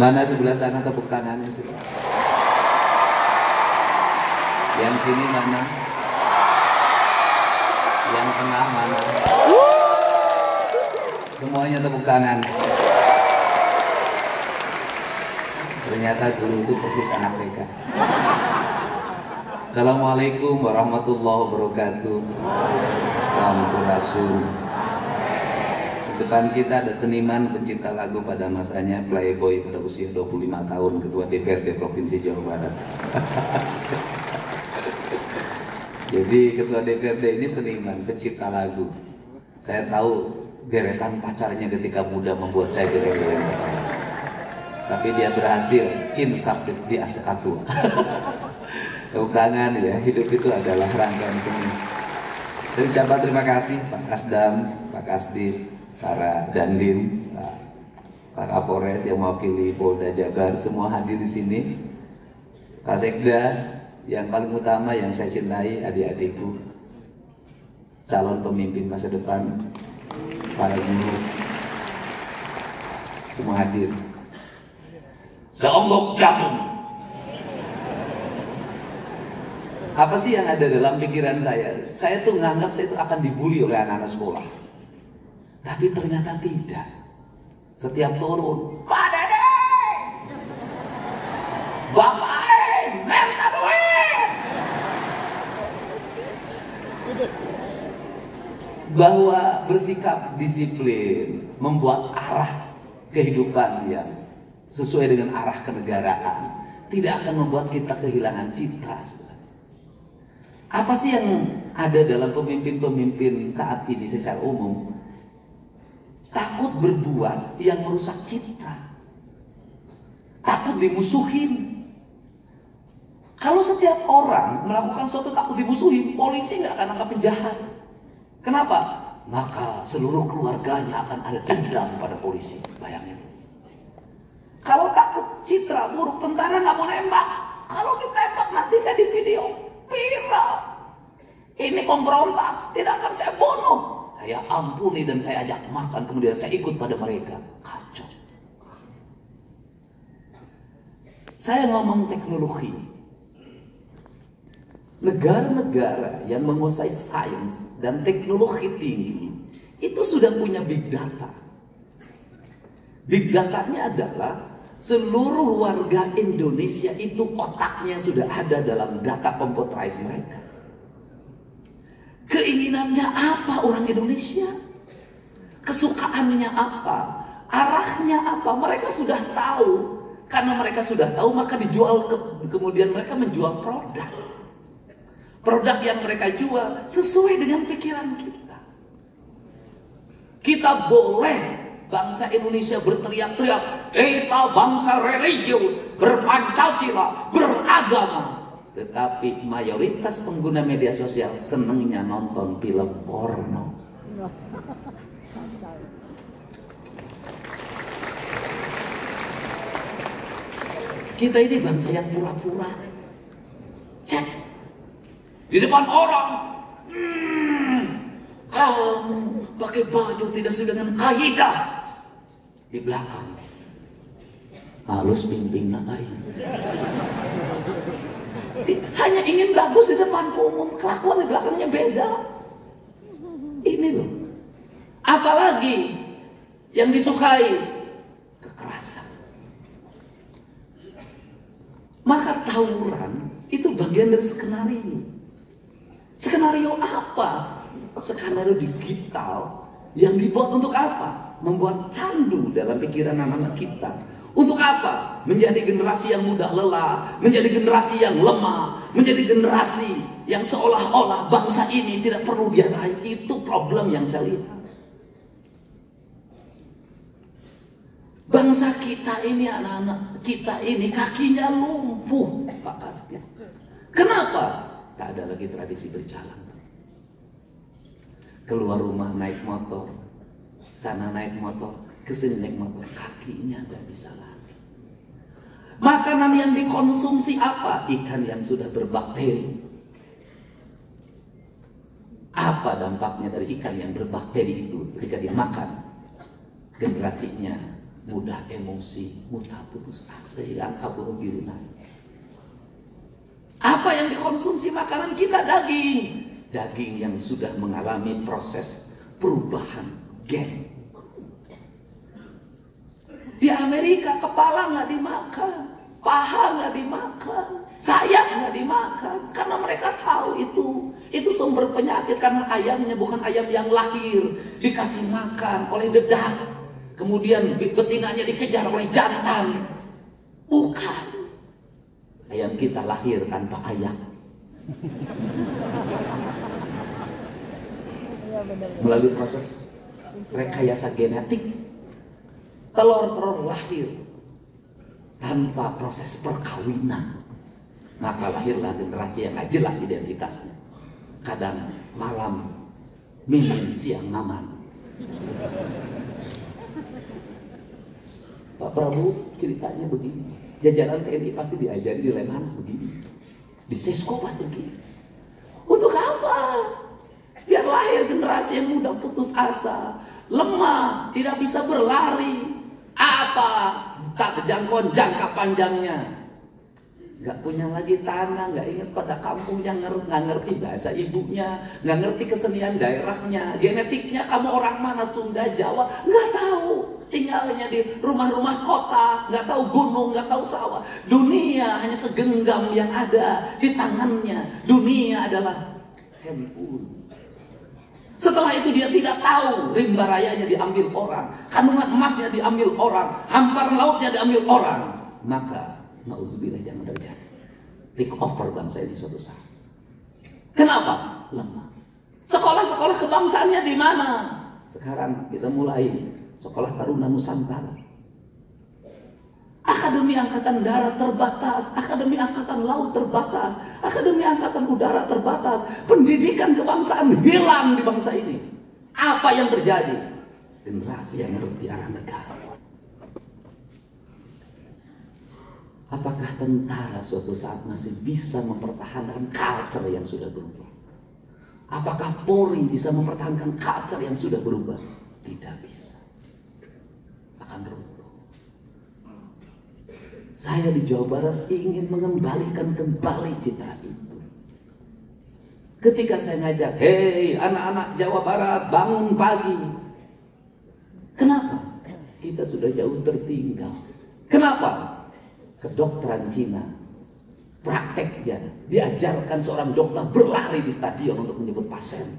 Mana sebelah sana tepuk tangannya sudah. Yang sini mana? Yang tengah mana? Semuanya tepuk tangan. Ternyata guru itu persis anak TK. Assalamualaikum warahmatullahi wabarakatuh. Sampurasun. Di depan kita ada seniman pencipta lagu pada masanya, playboy pada usia 25 tahun, ketua DPRD Provinsi Jawa Barat. Jadi ketua DPRD ini seniman pencipta lagu. Saya tahu deretan pacarnya ketika muda membuat saya geleng-geleng kepala. Tapi dia berhasil insaf di aseka tua. Tepuk tangan ya, hidup itu adalah rangkaian seni. Saya ucapkan terima kasih Pak Kasdam, Pak Kasdip, para Dandim, Pak Kapolres yang mewakili Polda Jabar, semua hadir di sini. Pak Sekda, yang paling utama yang saya cintai, adik-adikku, calon pemimpin masa depan, para guru, semua hadir. Seonggok jagung. Apa sih yang ada dalam pikiran saya? Saya tuh nganggap saya tuh akan dibully oleh anak-anak sekolah. Tapi ternyata tidak. Setiap turun, Pak Dede, Bapak minta duit. Bahwa bersikap disiplin membuat arah kehidupan yang sesuai dengan arah kenegaraan tidak akan membuat kita kehilangan citra. Apa sih yang ada dalam pemimpin-pemimpin saat ini secara umum? Takut berbuat yang merusak citra, takut dimusuhin. Kalau setiap orang melakukan sesuatu takut dimusuhin, polisi nggak akan nangkap penjahat. Kenapa? Maka seluruh keluarganya akan ada dendam pada polisi. Bayangin. Kalau takut citra buruk, tentara nggak mau nembak. Kalau ditembak nanti saya di video viral. Ini pemberontak, tidak akan saya bunuh. Saya ampuni dan saya ajak makan, kemudian saya ikut pada mereka. Kacau. Saya ngomong teknologi. Negara-negara yang menguasai sains dan teknologi tinggi itu sudah punya big data. Big datanya adalah seluruh warga Indonesia itu otaknya sudah ada dalam data komputerized mereka. Keinginannya apa orang Indonesia? Kesukaannya apa? Arahnya apa? Mereka sudah tahu. Karena mereka sudah tahu, maka dijual kemudian mereka menjual produk. Produk yang mereka jual sesuai dengan pikiran kita. Kita boleh bangsa Indonesia berteriak-teriak, kita bangsa religius, berpancasila, beragama. Tetapi mayoritas pengguna media sosial senengnya nonton film porno. Kita ini bangsa yang pura-pura. Cek di depan orang, kamu pakai baju tidak sesuai dengan kaidah. Di belakang, halus pimpinan lain. Hanya ingin bagus di depan umum, kelakuan di belakangnya beda. Ini loh. Apalagi yang disukai kekerasan. Maka tawuran itu bagian dari skenario. Skenario apa? Skenario digital yang dibuat untuk apa? Membuat candu dalam pikiran anak-anak kita. Untuk apa? Menjadi generasi yang mudah lelah, menjadi generasi yang lemah, menjadi generasi yang seolah-olah bangsa ini tidak perlu dihargai. Itu problem yang saya lihat. Bangsa kita ini, anak-anak kita ini kakinya lumpuh, Pak Pasti. Kenapa? Tak ada lagi tradisi berjalan. Keluar rumah naik motor, sana naik motor, kesini naik motor, kakinya nggak bisa lagi. Makanan yang dikonsumsi apa? Ikan yang sudah berbakteri. Apa dampaknya dari ikan yang berbakteri itu ketika dimakan? Generasinya mudah emosi, mudah putus asa, angka bunuh diri naik. Apa yang dikonsumsi makanan kita? Daging. Daging yang sudah mengalami proses perubahan gen. Di Amerika kepala nggak dimakan, paha nggak dimakan, sayap nggak dimakan, karena mereka tahu itu sumber penyakit, karena ayamnya bukan ayam yang lahir dikasih makan oleh dedak, kemudian betinanya dikejar oleh jantan. Bukan. Ayam kita lahir tanpa ayam, melalui proses rekayasa genetik. Telur-telur lahir tanpa proses perkawinan, maka lahirlah generasi yang gak jelas identitasnya. Kadang malam mimin, siang maman. Pak Prabowo ceritanya begini, jajaran TNI pasti diajari di Lemhanas begini, di Sesko pasti begini. Untuk apa? Biar lahir generasi yang mudah putus asa, lemah, tidak bisa berlari. Apa tak kejangkauan jangka panjangnya, nggak punya lagi tanah, nggak ingat pada kampungnya, nggak ngerti bahasa ibunya, nggak ngerti kesenian daerahnya, genetiknya kamu orang mana, Sunda, Jawa, nggak tahu. Tinggalnya di rumah-rumah kota, nggak tahu gunung, nggak tahu sawah. Dunia hanya segenggam yang ada di tangannya. Dunia adalah handphone. Setelah itu dia tidak tahu rimba rayanya diambil orang, kandungan emasnya diambil orang, hamparan lautnya diambil orang. Maka nauzubillah jangan terjadi. Take over bangsa ini suatu saat. Kenapa? Lemah. Sekolah-sekolah kebangsaannya di mana? Sekarang kita mulai Sekolah Taruna Nusantara. Akademi Angkatan Darat terbatas, Akademi Angkatan Laut terbatas, Akademi Angkatan Udara terbatas. Pendidikan kebangsaan hilang di bangsa ini. Apa yang terjadi? Generasi yang ngerti arah negara. Apakah tentara suatu saat masih bisa mempertahankan culture yang sudah berubah? Apakah Polri bisa mempertahankan culture yang sudah berubah? Tidak bisa. Akan runtuh. Saya di Jawa Barat ingin mengembalikan kembali citra itu. Ketika saya ngajak, hei anak-anak Jawa Barat bangun pagi. Kenapa? Kita sudah jauh tertinggal. Kenapa? Kedokteran Cina, prakteknya diajarkan seorang dokter berlari di stadion untuk menjemput pasien.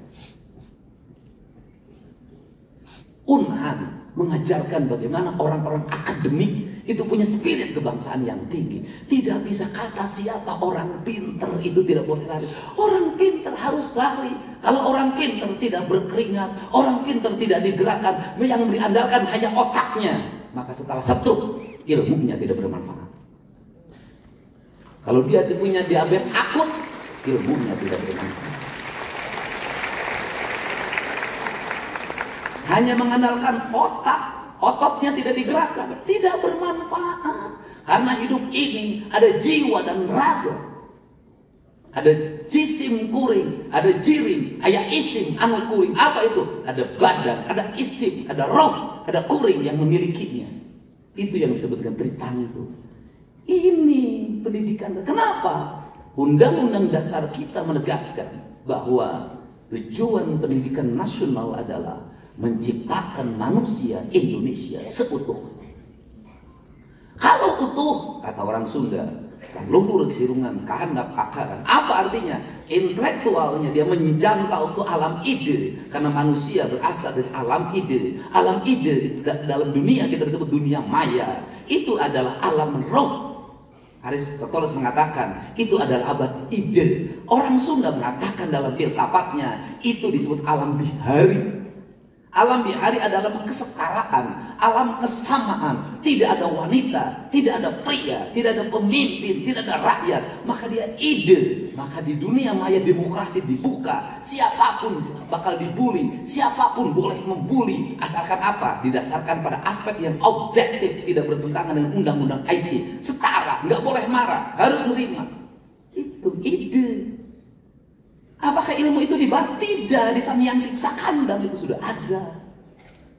Unhan mengajarkan bagaimana orang-orang akademik itu punya spirit kebangsaan yang tinggi. Tidak bisa kata siapa orang pinter itu tidak boleh lari. Orang pinter harus lari. Kalau orang pinter tidak berkeringat, orang pinter tidak digerakkan, yang diandalkan hanya otaknya, maka setelah stroke ilmunya tidak bermanfaat. Kalau dia punya diabetes akut, ilmunya tidak bermanfaat. Hanya mengandalkan otak, ototnya tidak digerakkan, tidak bermanfaat. Karena hidup ini ada jiwa dan raga. Ada jisim kuring, ada jirim, ada isim, anu kuring. Apa itu? Ada badan, ada isim, ada roh, ada kuring yang memilikinya. Itu yang disebutkan tritanggu. Ini pendidikan. Kenapa? Undang-undang dasar kita menegaskan bahwa tujuan pendidikan nasional adalah menciptakan manusia Indonesia seutuhnya. Kalau utuh, kata orang Sunda, kan luhur sirungan kahandap akaran. Apa artinya? Intelektualnya dia menjangkau ke alam ide, karena manusia berasal dari alam ide. Alam ide dalam dunia kita disebut dunia maya. Itu adalah alam roh. Aristoteles mengatakan itu adalah abad ide. Orang Sunda mengatakan dalam filsafatnya itu disebut alam bihari. Alam bihari adalah kesetaraan, alam kesamaan. Tidak ada wanita, tidak ada pria, tidak ada pemimpin, tidak ada rakyat. Maka dia ide. Maka di dunia maya demokrasi dibuka. Siapapun bakal dibully, siapapun boleh membuli. Asalkan apa? Didasarkan pada aspek yang objektif, tidak bertentangan dengan undang-undang IT. Setara, nggak boleh marah, harus menerima. Itu ide. Apakah ilmu itu dibahas? Tidak. Di Samyang Siksa Kandang itu sudah ada.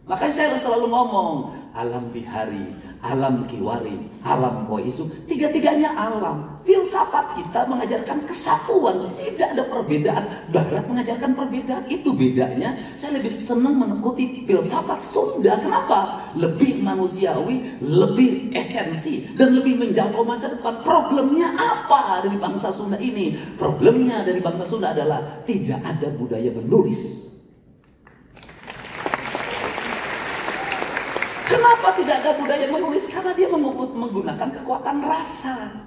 Makanya saya selalu ngomong, alam bihari, alam kiwari, alam poisu, tiga-tiganya alam. Filsafat kita mengajarkan kesatuan, tidak ada perbedaan. Barat mengajarkan perbedaan, itu bedanya. Saya lebih senang mengikuti filsafat Sunda. Kenapa? Lebih manusiawi, lebih esensi, dan lebih menjangkau masa depan. Problemnya apa dari bangsa Sunda ini? Problemnya dari bangsa Sunda adalah tidak ada budaya menulis. Kenapa tidak ada budaya menulis? Karena dia menggunakan kekuatan rasa.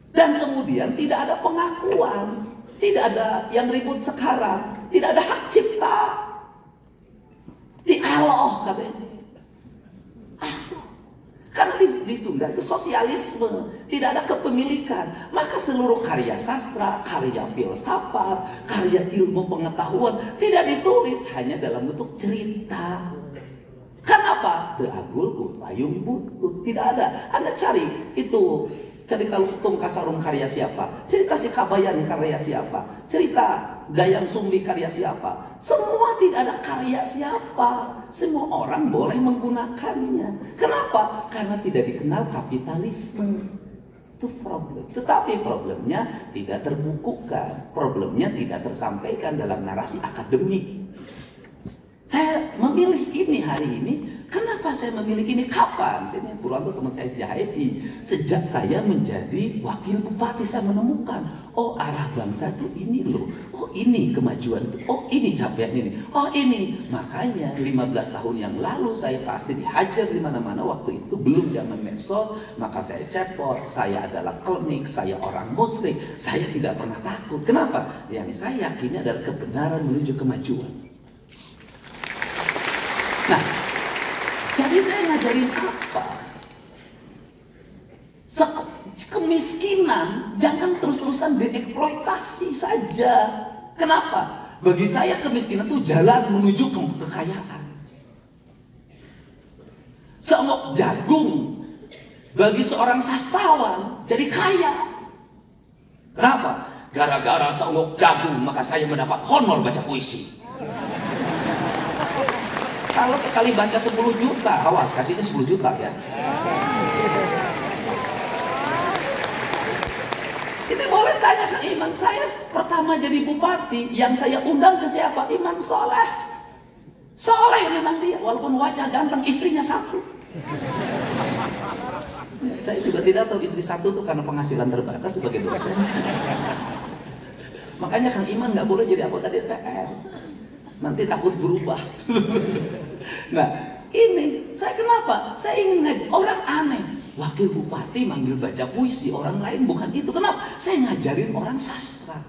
Dan kemudian tidak ada pengakuan. Tidak ada yang ribut sekarang. Tidak ada hak cipta. Dialoh kabeh. Karena di Sunda itu sosialisme. Tidak ada kepemilikan. Maka seluruh karya sastra, karya filsafat, karya ilmu pengetahuan tidak ditulis. Hanya dalam bentuk cerita. Kenapa? Deagul payung butut. Tidak ada. Anda cari itu cerita Lutung Kasarung karya siapa? Cerita si Kabayan karya siapa? Cerita Dayang Sumbi karya siapa? Semua tidak ada karya siapa. Semua orang boleh menggunakannya. Kenapa? Karena tidak dikenal kapitalisme. Itu problem. Tetapi problemnya tidak terbukukan. Problemnya tidak tersampaikan dalam narasi akademik. Saya memilih ini hari ini. Kenapa saya memilih ini? Kapan? Sini Purwanto teman saya sejak HMI. Sejak saya menjadi wakil bupati saya menemukan, oh arah bangsa itu ini loh. Oh ini kemajuan itu. Oh ini capaian ini. Oh ini. Makanya 15 tahun yang lalu saya pasti dihajar di mana-mana. Waktu itu belum zaman medsos. Maka saya cepot. Saya adalah klinik. Saya orang musyrik. Saya tidak pernah takut. Kenapa? Yang saya yakini adalah kebenaran menuju kemajuan. Nah, jadi saya ngajarin apa? Kemiskinan jangan terus-terusan dieksploitasi saja. Kenapa? Bagi saya kemiskinan itu jalan menuju kekayaan. Seonggok jagung bagi seorang sastrawan jadi kaya. Kenapa? Gara-gara seonggok jagung maka saya mendapat honor baca puisi. Kalau sekali baca 10 juta, awas kasihnya 10 juta ya. Ini boleh tanya ke Iman, saya pertama jadi bupati, yang saya undang ke siapa? Iman Soleh. Soleh memang dia, walaupun wajah ganteng, istrinya satu. Saya juga tidak tahu istri satu itu karena penghasilan terbatas sebagai dosen. Makanya Kang Iman nggak boleh jadi anggota DPR. Nanti takut berubah. Nah ini saya kenapa? Saya ingin ngajar orang aneh. Wakil bupati manggil baca puisi, orang lain bukan itu. Kenapa? Saya ngajarin orang sastra.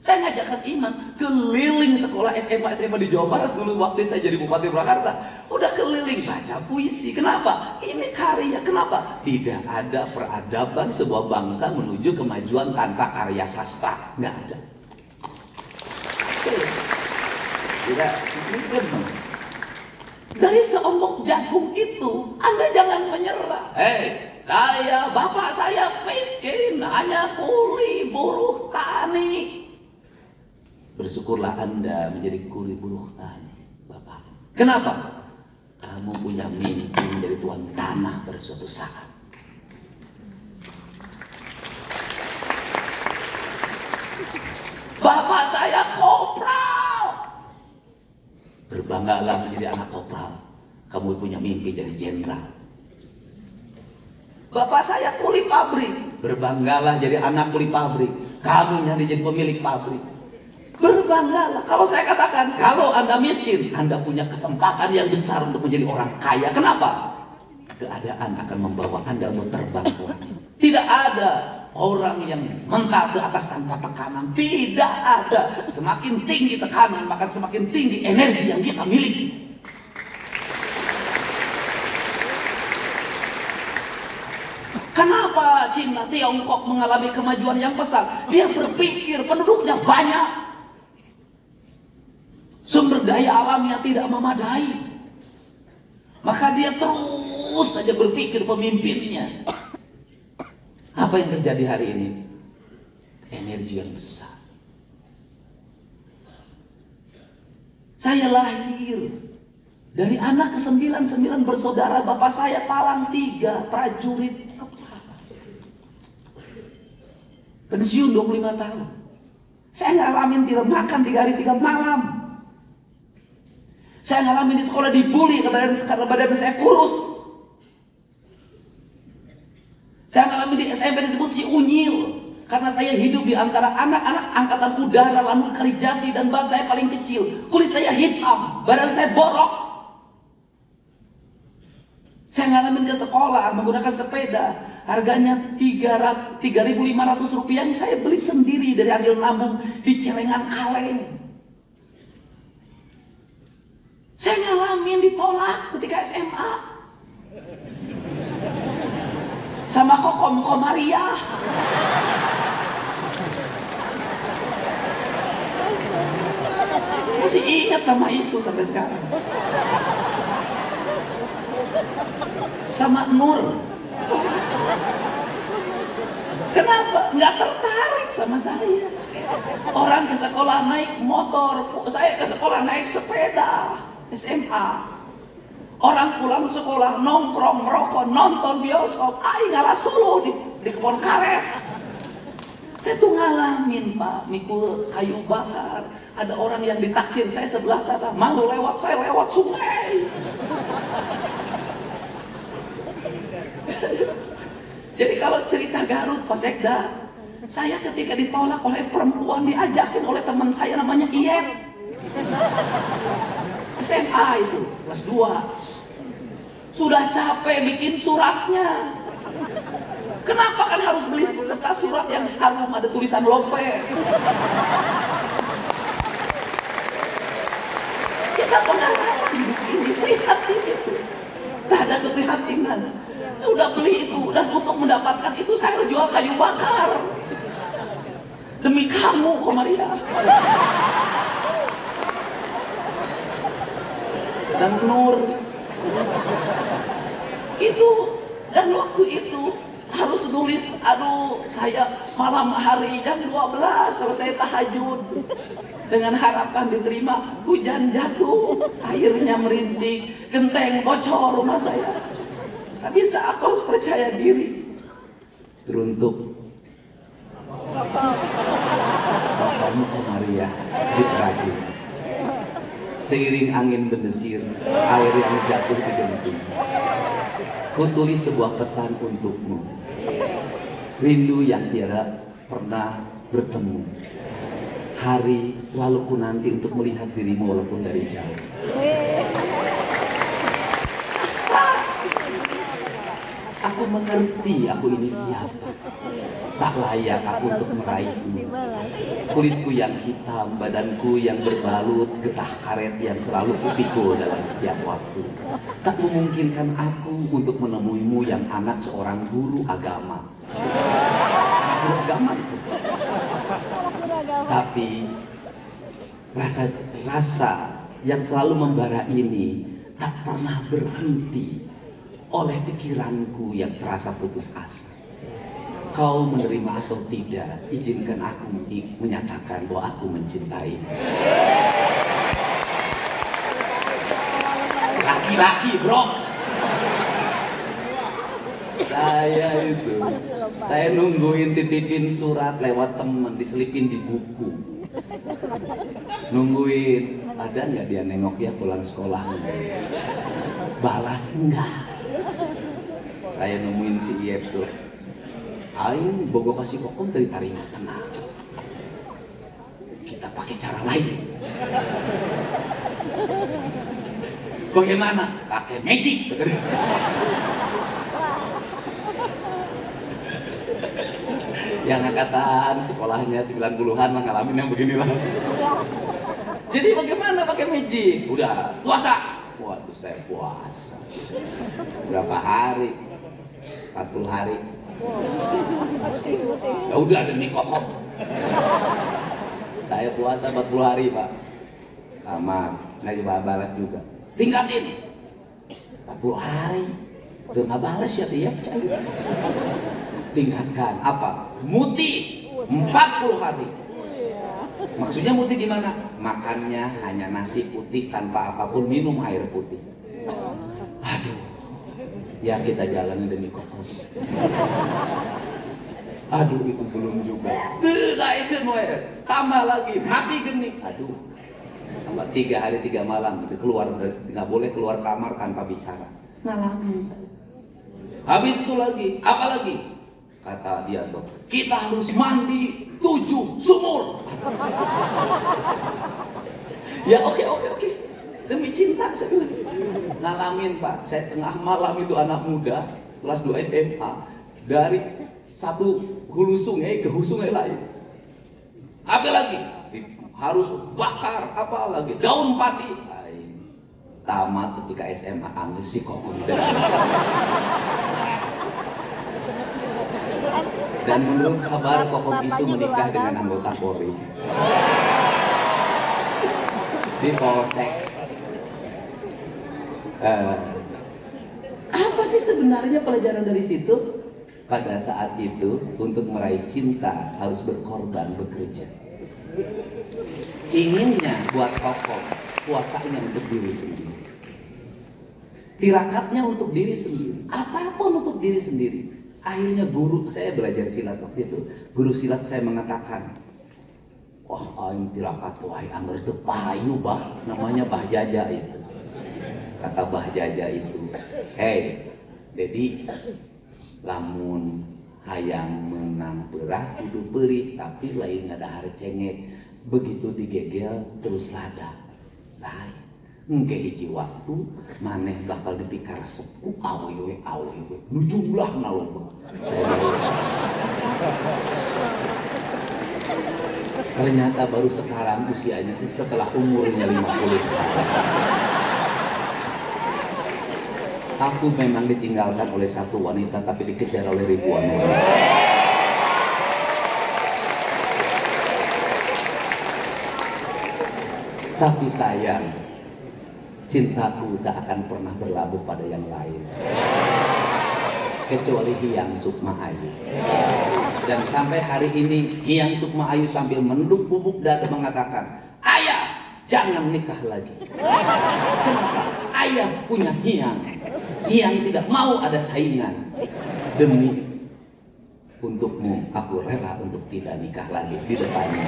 Saya ngajarkan Iman keliling sekolah SMA di Jawa Barat dulu waktu saya jadi bupati Purwakarta. Udah keliling baca puisi. Kenapa? Ini karya. Kenapa? Tidak ada peradaban sebuah bangsa menuju kemajuan tanpa karya sastra. Nggak ada. Tidak, dari seombok jagung itu Anda jangan menyerah. Bapak saya miskin, hanya kuli buruh tani. Bersyukurlah Anda menjadi kuli buruh tani, Bapak. Kenapa? Kamu punya mimpi menjadi tuan tanah pada suatu saat. Bapak saya kopral. Berbanggalah menjadi anak kopral. Kamu punya mimpi jadi jenderal. Bapak saya kuli pabrik. Berbanggalah jadi anak kuli pabrik. Kamu nanti jadi pemilik pabrik. Berbanggalah. Kalau saya katakan, kalau Anda miskin, Anda punya kesempatan yang besar untuk menjadi orang kaya. Kenapa? Keadaan akan membawa Anda untuk terbang ke langit. Tidak ada orang yang mental ke atas tanpa tekanan. Tidak ada. Semakin tinggi tekanan, maka semakin tinggi energi yang kita miliki. Kenapa Cina, Tiongkok mengalami kemajuan yang besar? Dia berpikir penduduknya banyak, sumber daya alamnya tidak memadai, maka dia terus saja berpikir pemimpinnya. Apa yang terjadi hari ini? Energi yang besar. Saya lahir Dari anak ke-9, 9 bersaudara, bapak saya palang 3, prajurit kepala. Pensiun 25 tahun. Saya ngalamin tidak makan 3 hari 3 malam. Saya ngalamin di sekolah dibully karena badan saya kurus. Saya ngalamin di SMP disebut si unyil. Karena saya hidup di antara anak-anak angkatan udara Lanut Kalijati dan ban saya paling kecil. Kulit saya hitam, badan saya borok. Saya ngalamin ke sekolah menggunakan sepeda. Harganya 3.500 rupiah yang saya beli sendiri dari hasil nabung di Celengan Kaleng. Saya ngalamin ditolak ketika SMA. Sama Kokom Komariah. Masih ingat nama itu sampai sekarang. Sama Nur. Kenapa? Nggak tertarik sama saya. Orang ke sekolah naik motor, saya ke sekolah naik sepeda. SMA. Orang pulang sekolah nongkrong, merokok, nonton bioskop. Aing ngalah solo di kebun karet. Saya tuh ngalamin, Pak, mikul kayu bakar. Ada orang yang ditaksir saya sebelah sana, malu lewat, saya lewat sungai. Jadi kalau cerita Garut, Pak Sekda, saya ketika ditolak oleh perempuan diajakin oleh teman saya namanya Iyep. SMA itu, kelas 2. Sudah capek bikin suratnya. Kenapa kan harus beli kertas surat yang harum ada tulisan lope? Kita pengalaman hidup ini, prihatin itu. Tak ada keprihatinan. Udah beli itu, dan untuk mendapatkan itu saya harus jual kayu bakar. Demi kamu, Komaria. Dan Nur. Itu, dan waktu itu harus nulis, aduh saya malam hari jam 12 selesai tahajud dengan harapan diterima. Hujan jatuh, airnya merintih, genteng bocor rumah saya. Tak bisa, aku harus percaya diri. Teruntuk bapakmu Komaria di Terakhir. Seiring angin berdesir, air yang jatuh ke genting. Kutulis sebuah pesan untukmu. Rindu yang tiada pernah bertemu. Hari selalu ku nanti untuk melihat dirimu walaupun dari jauh. Aku mengerti aku ini siapa. Tak layak aku untuk meraihmu. Kulitku yang hitam, badanku yang berbalut getah karet yang selalu kupikul dalam setiap waktu. Tak memungkinkan aku untuk menemuimu yang anak seorang guru agama. Guru agama itu. Tapi rasa yang selalu membara ini tak pernah berhenti oleh pikiranku yang terasa putus asa. Kau menerima atau tidak, izinkan aku menyatakan bahwa aku mencintai. Laki-laki, bro. Saya nungguin titipin surat lewat temen, diselipin di buku. Nungguin, ada nggak dia nengok ya pulang sekolah? Balas enggak. Saya nemuin si Iyep tuh. Ayo bogo kasih kokom dari tarima, tenang. Kita pakai cara lain. Bagaimana? Pakai magic. Yang angkatan sekolahnya 90-an ngalamin yang beginilah. Jadi bagaimana pakai magic? Udah puasa. Waduh, saya puasa. Berapa hari? 40 hari. Ya udah demi kokom. Saya puasa 40 hari, Pak. Aman, nggak dibalas juga. Tingkatin 40 hari. Udah nggak balas ya dia, percaya. Tingkatkan apa? Muti 40 hari. Maksudnya putih gimana? Makannya hanya nasi putih tanpa apapun, minum air putih. Aduh, ya kita jalani demi kokoh. Aduh, itu belum juga. Naikkan tambah lagi, mati geni. Aduh, tambah 3 hari 3 malam, keluar, nggak boleh keluar kamar tanpa bicara. Ngalamin saya. Habis itu lagi, apa lagi? Kata dia tuh, kita harus mandi 7 sumur. Ya oke. Demi cinta saya bilang. Ngalamin Pak, saya tengah malam itu anak muda, kelas 2 SMA. Dari satu hulu sungai ke hulu sungai lain. Apa lagi? Harus bakar apa lagi? Daun pati. Tamat ketika SMA, angin si kokoh. Dan menurut kabar kokoh itu menikah dengan anggota Polri di Polsek. Apa sih sebenarnya pelajaran dari situ? Pada saat itu untuk meraih cinta harus berkorban, bekerja. Inginnya buat kokoh, puasanya untuk diri sendiri, tirakatnya untuk diri sendiri, apapun untuk diri sendiri. Akhirnya guru saya belajar silat waktu itu, guru silat saya mengatakan, wah aing tirakat wah anggar teu payu bah, namanya Bah Jaja itu. Kata Bah Jaja itu, hei Dedi, lamun hayang menang perah kudu perih, tapi lain ngadahar cengek, begitu digegel terus lada. Nah, engke hiji waktu maneh bakal dipikar sepuh awewe nu jumlahna loba. Ternyata baru sekarang usianya setelah umurnya 50. Aku memang ditinggalkan oleh satu wanita tapi dikejar oleh ribuan wanita. Tapi sayang, cintaku tak akan pernah berlabuh pada yang lain kecuali Hyang Sukma Ayu. Dan sampai hari ini Hyang Sukma Ayu sambil menunduk bubuk dada mengatakan, ayah jangan nikah lagi. Kenapa? Ayah punya Hyang. Hyang tidak mau ada saingan. Demi untukmu aku rela untuk tidak nikah lagi di depannya.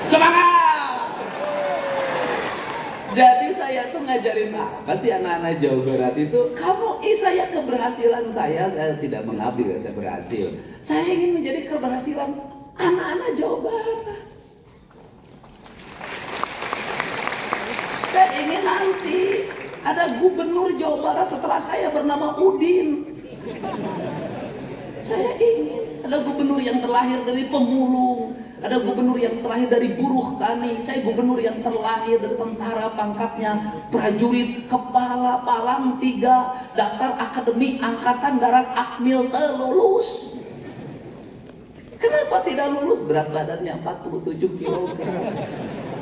Semangat! Jadi saya tuh ngajarin apa sih anak-anak Jawa Barat itu? Saya keberhasilan saya tidak mengabdi, saya berhasil. Saya ingin menjadi keberhasilan anak-anak Jawa Barat. Saya ingin nanti ada gubernur Jawa Barat setelah saya bernama Udin. Saya ingin ada gubernur yang terlahir dari pemulung, ada gubernur yang terlahir dari buruh tani. Saya gubernur yang terlahir dari tentara, pangkatnya prajurit kepala palang 3, daftar akademi angkatan darat akmil lulus. Kenapa tidak lulus? Berat badannya 47 kg,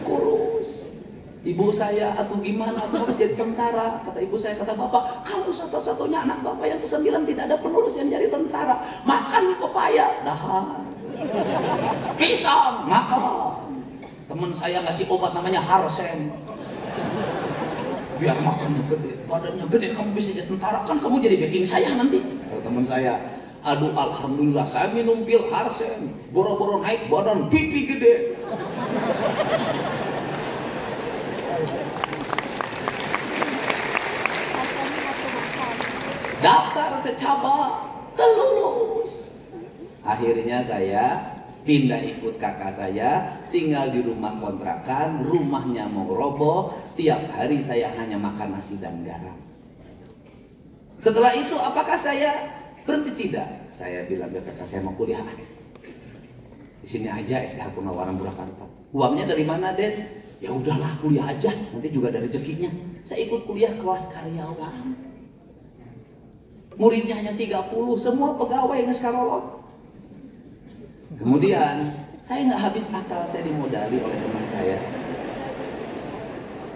kurus. Ibu saya atau gimana, atau harus jadi tentara. Kata ibu saya, kata bapak, kamu satu-satunya anak bapak yang ke-9 tidak ada penerus yang jadi tentara. Makan pepaya, dahar. Pisang, makan. Teman saya ngasih obat namanya Harsen. Biar makannya gede, badannya gede, kamu bisa jadi tentara. Kan kamu jadi backing saya nanti. Teman saya, aduh alhamdulillah saya minum pil Harsen. Boro-boro naik badan, pipi gede. Daftar secaba terlulus. Akhirnya saya pindah ikut kakak saya, tinggal di rumah kontrakan, rumahnya mau roboh, tiap hari saya hanya makan nasi dan garam. Setelah itu apakah saya berhenti? Tidak. Saya bilang ke kakak saya mau kuliah. Di sini aja STH Purnawarman Purwakarta. Uangnya dari mana, Ded? Ya udahlah kuliah aja, nanti juga ada rezekinya. Saya ikut kuliah kelas karyawan. Muridnya hanya 30, semua pegawai ngeskarolot. Kemudian saya nggak habis akal, saya dimodali oleh teman saya.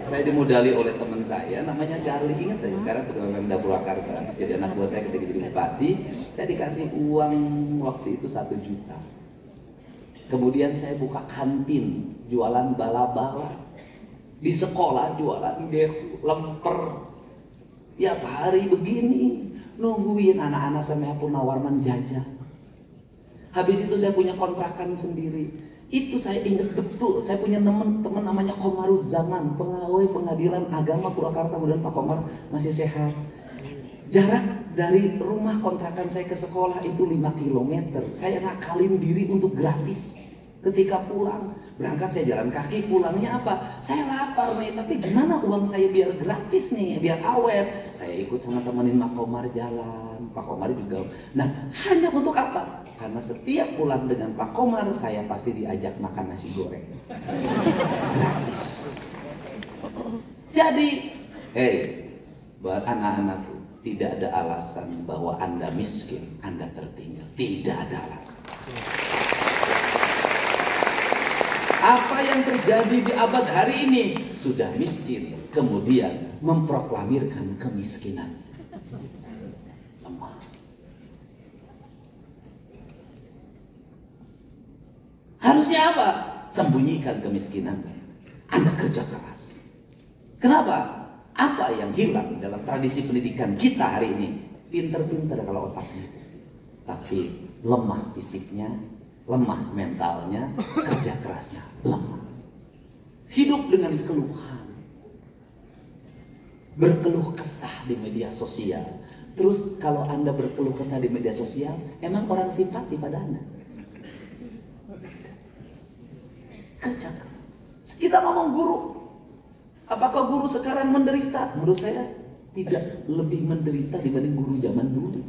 Saya dimodali oleh teman saya, namanya Garli. Ingat saya sekarang pegawai Pemda Purwakarta. Jadi anak buah saya ketika jadi bupati, saya dikasih uang waktu itu 1 juta. Kemudian saya buka kantin, jualan bala-bala. Di sekolah jualan gehu, lemper. Tiap hari begini, nungguin anak-anak sampai pun nawarman jajan. Habis itu saya punya kontrakan sendiri. Itu saya ingat betul, saya punya teman namanya Komaruz Zaman, pegawai pengadilan agama Purwakarta. Kemudian Pak Komar masih sehat. Jarak dari rumah kontrakan saya ke sekolah itu 5 km. Saya ngakalin diri untuk gratis. Ketika pulang, berangkat saya jalan kaki, pulangnya apa? Saya lapar nih, tapi gimana uang saya biar gratis nih, biar awet. Saya ikut sama temenin Pak Komar jalan, Pak Komar juga. Nah, hanya untuk apa? Karena setiap pulang dengan Pak Komar, saya pasti diajak makan nasi goreng. Gratis. Jadi, buat anak-anakku, tidak ada alasan bahwa Anda miskin, Anda tertinggal. Tidak ada alasan. Apa yang terjadi di abad hari ini? Sudah miskin, kemudian memproklamirkan kemiskinan. Lemah. Harusnya apa? Sembunyikan kemiskinan. Anda kerja keras. Kenapa? Apa yang hilang dalam tradisi pendidikan kita hari ini? Pinter-pinter kalau otaknya, tapi lemah fisiknya, lemah mentalnya, kerja kerasnya lemah. Hidup dengan keluhan, berkeluh kesah di media sosial. Terus kalau Anda berkeluh kesah di media sosial, emang orang simpati pada Anda? Kerja keras. Kita ngomong guru, apakah guru sekarang menderita? Menurut saya tidak lebih menderita dibanding guru zaman dulu.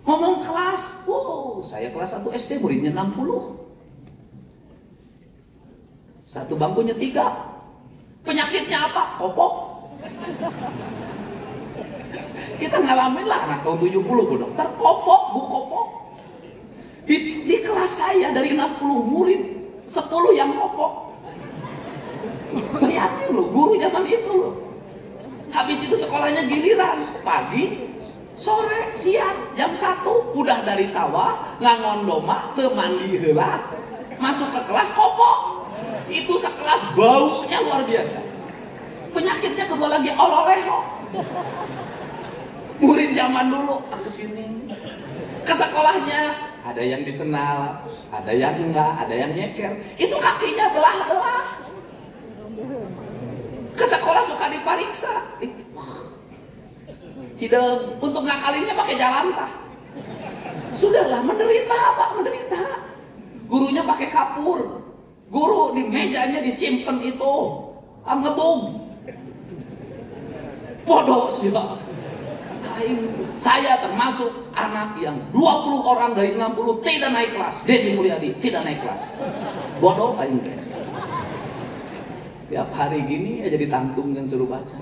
Ngomong kelas, wow, saya kelas 1 SD muridnya 60. Satu bangkunya 3. Penyakitnya apa? Kopok. Kita ngalamin lah anak tahun 70, Bu Dokter, kopok, Bu kopok. Di kelas saya dari 60 murid, 10 yang kopok. Bayangin loh, guru zaman itu loh. Habis itu sekolahnya giliran, pagi, sore, siang, jam 1 udah dari sawah, ngangon doma, temandi heula, masuk ke kelas kopok. Itu sekelas baunya luar biasa. Penyakitnya kedua lagi ololeho. Murid zaman dulu ke sini, ke sekolahnya ada yang disenal, ada yang enggak, ada yang nyeker. Itu kakinya belah-belah. Ke sekolah suka diperiksa. Hidup untuk ngakalinnya pakai jalantah. Sudahlah, menderita apa? Menderita. Gurunya pakai kapur. Guru di mejanya disimpan itu ngebung. Bodoh sih. Saya termasuk anak yang 20 orang dari 60 tidak naik kelas. Deddy Mulyadi tidak naik kelas. Bodoh aing. Tiap hari gini aja ditantungkan suruh baca.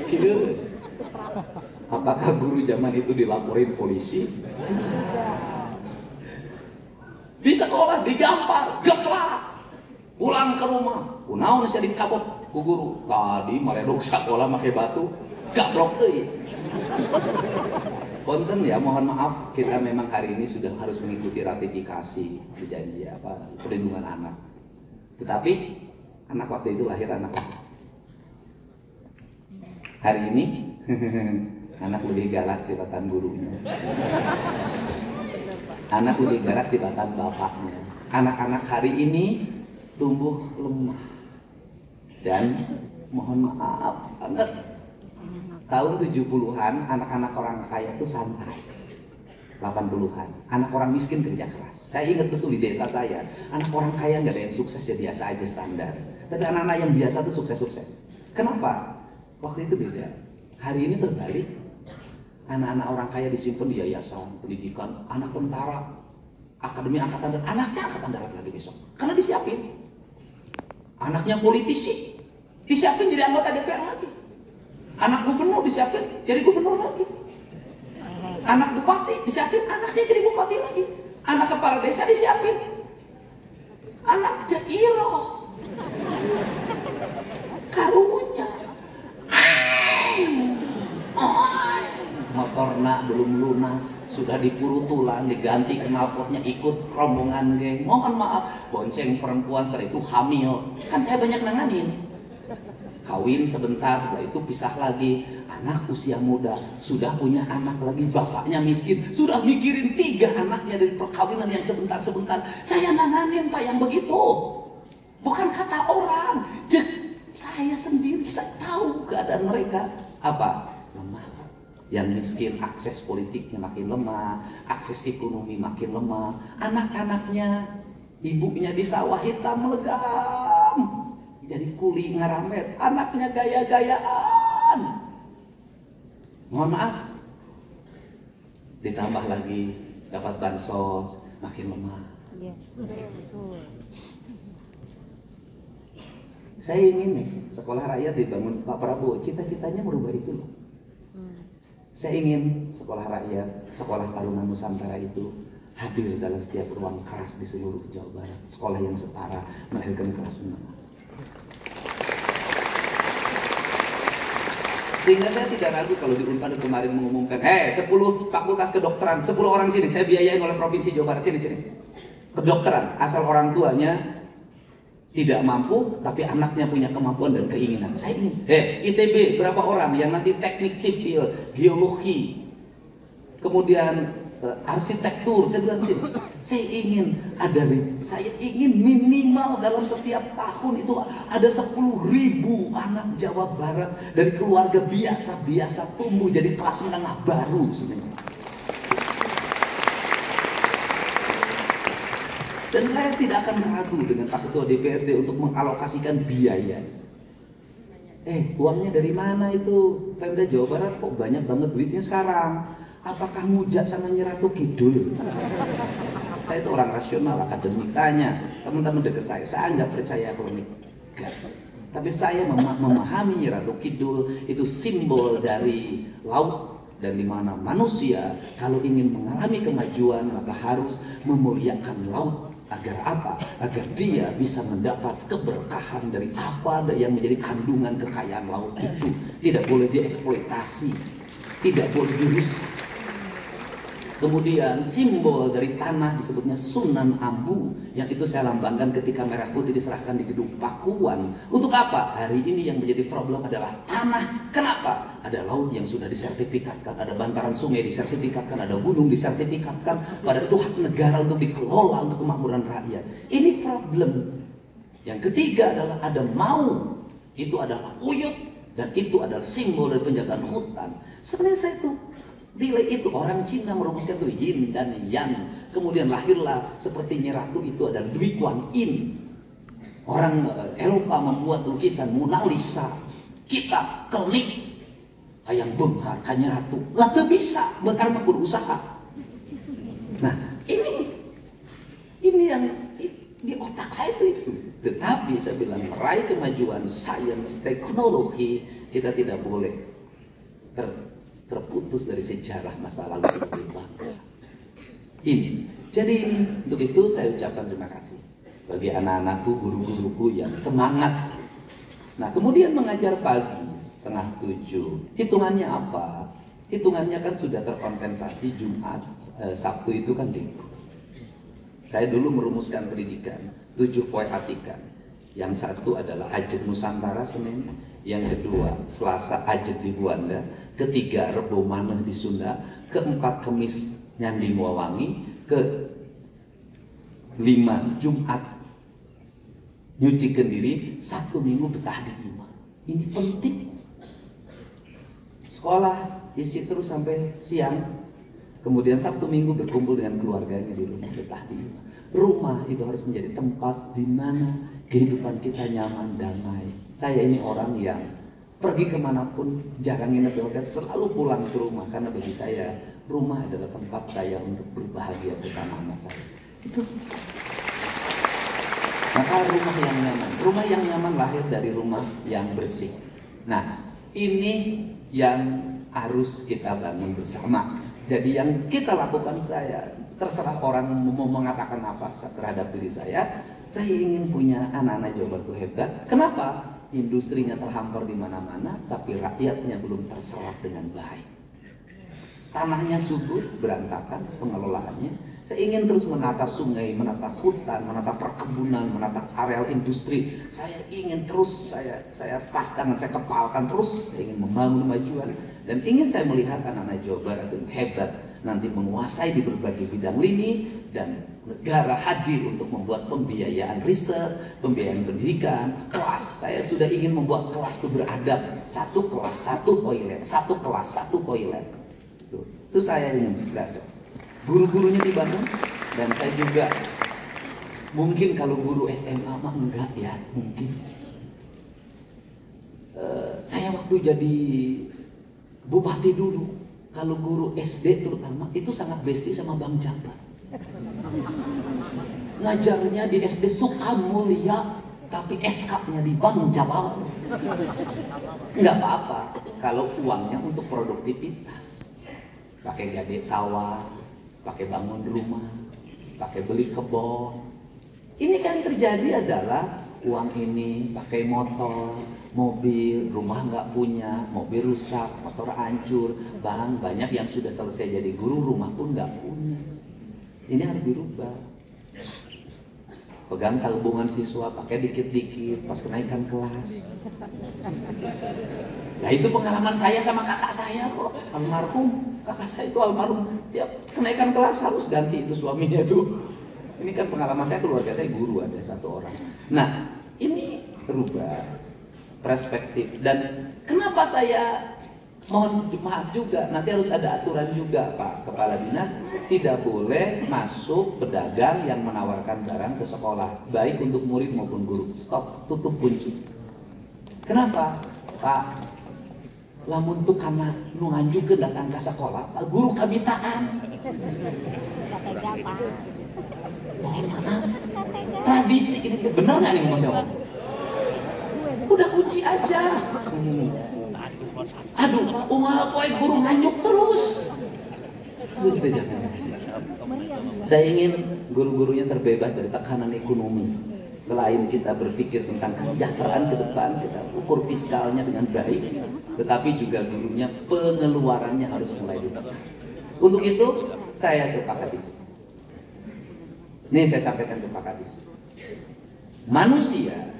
Gila. Apakah guru zaman itu dilaporin polisi? Di sekolah digampar, geplak. Pulang ke rumah, kunaon saya dicabut ku guru. Tadi maledog sekolah pakai batu, gablok deui. Konten ya, mohon maaf, kita memang hari ini sudah harus mengikuti ratifikasi janji perlindungan anak. Tetapi anak waktu itu lahir anak. Hari ini anak lebih galak tibatan gurunya. Anak lebih galak tibatan bapaknya. Anak-anak hari ini tumbuh lemah. Dan mohon maaf banget, tahun 70-an anak-anak orang kaya itu santai. 80-an anak orang miskin kerja keras. Saya ingat betul di desa saya, anak orang kaya nggak ada yang sukses, ya biasa aja standar. Tapi anak-anak yang biasa tuh sukses-sukses. Kenapa? Waktu itu beda. Hari ini terbalik. Anak-anak orang kaya disimpan di yayasan pendidikan, anak tentara, akademi angkatan darat, anaknya angkatan darat lagi besok. Karena disiapin. Anaknya politisi, disiapin jadi anggota DPR lagi. Anak gubernur disiapin jadi gubernur lagi. Anak bupati disiapin, anaknya jadi bupati lagi. Anak kepala desa disiapin, anak Jairo sudah dipuru tulang, diganti knalpotnya, ikut rombongan geng. Mohon maaf, bonceng perempuan, setelah itu hamil. Kan saya banyak nanganin. Kawin sebentar, setelah itu pisah lagi. Anak usia muda, sudah punya anak lagi, bapaknya miskin, sudah mikirin 3 anaknya dari perkawinan yang sebentar-sebentar. Saya nanganin Pak yang begitu. Bukan kata orang. Saya sendiri, saya tahu keadaan mereka. Apa? Lemah. Yang miskin akses politiknya makin lemah, akses ekonomi makin lemah. Anak-anaknya, ibunya di sawah hitam melegam, jadi kuli ngaramet, anaknya gaya-gayaan. Mohon maaf. Ditambah lagi dapat bansos, makin lemah. Iya, betul. Saya ingin nih sekolah rakyat dibangun Pak Prabowo, cita-citanya merubah itu loh. Saya ingin sekolah rakyat, sekolah Taruna Nusantara itu hadir dalam setiap ruang kelas di seluruh Jawa Barat. Sekolah yang setara, melahirkan kelas menengah. Sehingga saya tidak ragu kalau di Unpad kemarin mengumumkan, 10 fakultas kedokteran, 10 orang sini, saya biayain oleh Provinsi Jawa Barat, sini. Kedokteran, asal orang tuanya tidak mampu, tapi anaknya punya kemampuan dan keinginan. Saya ingin, ITB berapa orang yang nanti teknik sipil, geologi, kemudian arsitektur. Saya bilang sini, saya ingin minimal dalam setiap tahun itu ada 10.000 anak Jawa Barat dari keluarga biasa-biasa tumbuh jadi kelas menengah baru sebenarnya. Dan saya tidak akan ragu dengan Pak Ketua DPRD untuk mengalokasikan biaya. Uangnya dari mana itu? Pemda Jawa Barat kok banyak banget duitnya sekarang? Apakah Mujak sama Nyi Ratu Kidul? Saya itu orang rasional, akademik. Tanya teman-teman dekat saya nggak percaya klinik. Tapi saya memahami Nyi Ratu Kidul itu simbol dari laut, dan di mana manusia kalau ingin mengalami kemajuan maka harus memuliakan laut. Agar apa? Agar dia bisa mendapat keberkahan dari apa yang menjadi kandungan kekayaan laut itu. Tidak boleh dieksploitasi, tidak boleh dirusak. Kemudian simbol dari tanah disebutnya Sunan Ambu, yang itu saya lambangkan ketika merah putih diserahkan di gedung Pakuan. Untuk apa? Hari ini yang menjadi problem adalah tanah. Kenapa? Ada laut yang sudah disertifikatkan, ada bantaran sungai disertifikatkan, ada gunung disertifikatkan. Padahal itu hak negara untuk dikelola untuk kemakmuran rakyat. Ini problem. Yang ketiga adalah ada mau. Itu adalah uyut, dan itu adalah simbol dari penjagaan hutan. Sebenarnya saya itu nilai itu orang Cina merumuskan itu yin dan yang, kemudian lahirlah seperti Nyi Ratu itu adalah Dwi Kuan Yin. Orang Eropa membuat lukisan Mona Lisa, kita kelik hayang benghar ka Nyi Ratu, lah teu bisa benghar mah berusaha. Nah ini yang di otak saya itu. Tetapi saya bilang meraih kemajuan sains teknologi kita tidak boleh terputus dari sejarah masa lalu sebagai bangsa. Ini. Jadi untuk itu saya ucapkan terima kasih bagi anak-anakku, guru-guruku yang semangat. Nah, kemudian mengajar pagi 6:30. Hitungannya apa? Hitungannya kan sudah terkompensasi Jumat, Sabtu itu kan libur. Saya dulu merumuskan pendidikan 7 poin atikan. Yang satu adalah Ajet Nusantara Senin, yang kedua Selasa Ajet di Buanda, ketiga Rebo Maneh di Sunda, keempat Kemis Nyandi Muawangi, kelima Jumat nyucikan diri, Sabtu Minggu betah di imah. Ini penting. Sekolah isi terus sampai siang, kemudian Sabtu Minggu berkumpul dengan keluarganya di rumah, betah di imah. Rumah itu harus menjadi tempat di mana kehidupan kita nyaman, damai. Saya ini orang yang pergi kemanapun jarang nginep di hotel, selalu pulang ke rumah, karena bagi saya rumah adalah tempat saya untuk berbahagia bersama anak saya. Itu. Maka rumah yang nyaman lahir dari rumah yang bersih. Nah, ini yang harus kita bangun bersama. Jadi yang kita lakukan, saya terserah orang mau mengatakan apa terhadap diri saya ingin punya anak-anak Jawa Barat itu hebat. Kenapa? Industrinya terhampar di mana-mana, tapi rakyatnya belum terserap dengan baik. tanahnya subur, berantakan pengelolaannya. Saya ingin terus menata sungai, menata hutan, menata perkebunan, menata areal industri. Saya ingin terus, saya pas tangan, saya kepalkan terus. Saya ingin membangun kemajuan dan ingin saya melihat anak-anak Jawa Barat yang hebat nanti menguasai di berbagai bidang lini dan negara hadir untuk membuat pembiayaan riset, pembiayaan pendidikan, kelas. Saya sudah ingin membuat kelas itu beradab, satu kelas, satu toilet, satu kelas, satu toilet. Itu saya ingin beradab. Guru-gurunya dibangun dan saya juga mungkin kalau guru SMA mah enggak ya mungkin. Saya waktu jadi bupati dulu, kalau guru SD terutama itu sangat bestie sama Bang Jabar. Ngajarnya di SD Sukamulya, tapi SK-nya di Bang Jabar. Enggak apa-apa kalau uangnya untuk produktivitas. Pakai gade sawah, pakai bangun rumah, pakai beli kebun. Ini kan terjadi adalah uang ini pakai motor, mobil, rumah nggak punya, mobil rusak, motor hancur. Banyak yang sudah selesai jadi guru, rumah pun nggak punya. Ini harus dirubah. Pegang tabungan siswa, pakai dikit-dikit pas kenaikan kelas. Nah itu pengalaman saya sama kakak saya kok, almarhum. Kakak saya itu almarhum, dia kenaikan kelas harus ganti itu suaminya tuh. Ini kan pengalaman saya, keluarga saya guru ada satu orang. Nah ini berubah perspektif. Dan kenapa saya mohon maaf juga, nanti harus ada aturan juga Pak Kepala Dinas, tidak boleh masuk pedagang yang menawarkan barang ke sekolah, baik untuk murid maupun guru. Stop, tutup kunci. Kenapa Pak? Lamun tuh karena nu nganjukeun datang ke sekolah, Pak guru kabitaan. Tradisi ini bener nggak nih Mas Om? Udah kunci aja. Aduh, Pak unggal poe guru nganjuk terus. Saya ingin guru-gurunya terbebas dari tekanan ekonomi. Selain kita berpikir tentang kesejahteraan ke depan, kita ukur fiskalnya dengan baik, tetapi juga gurunya pengeluarannya harus mulai ditekan. Untuk itu saya ke Pak Kadis. Ini saya sampaikan ke Pak Kadis. Manusia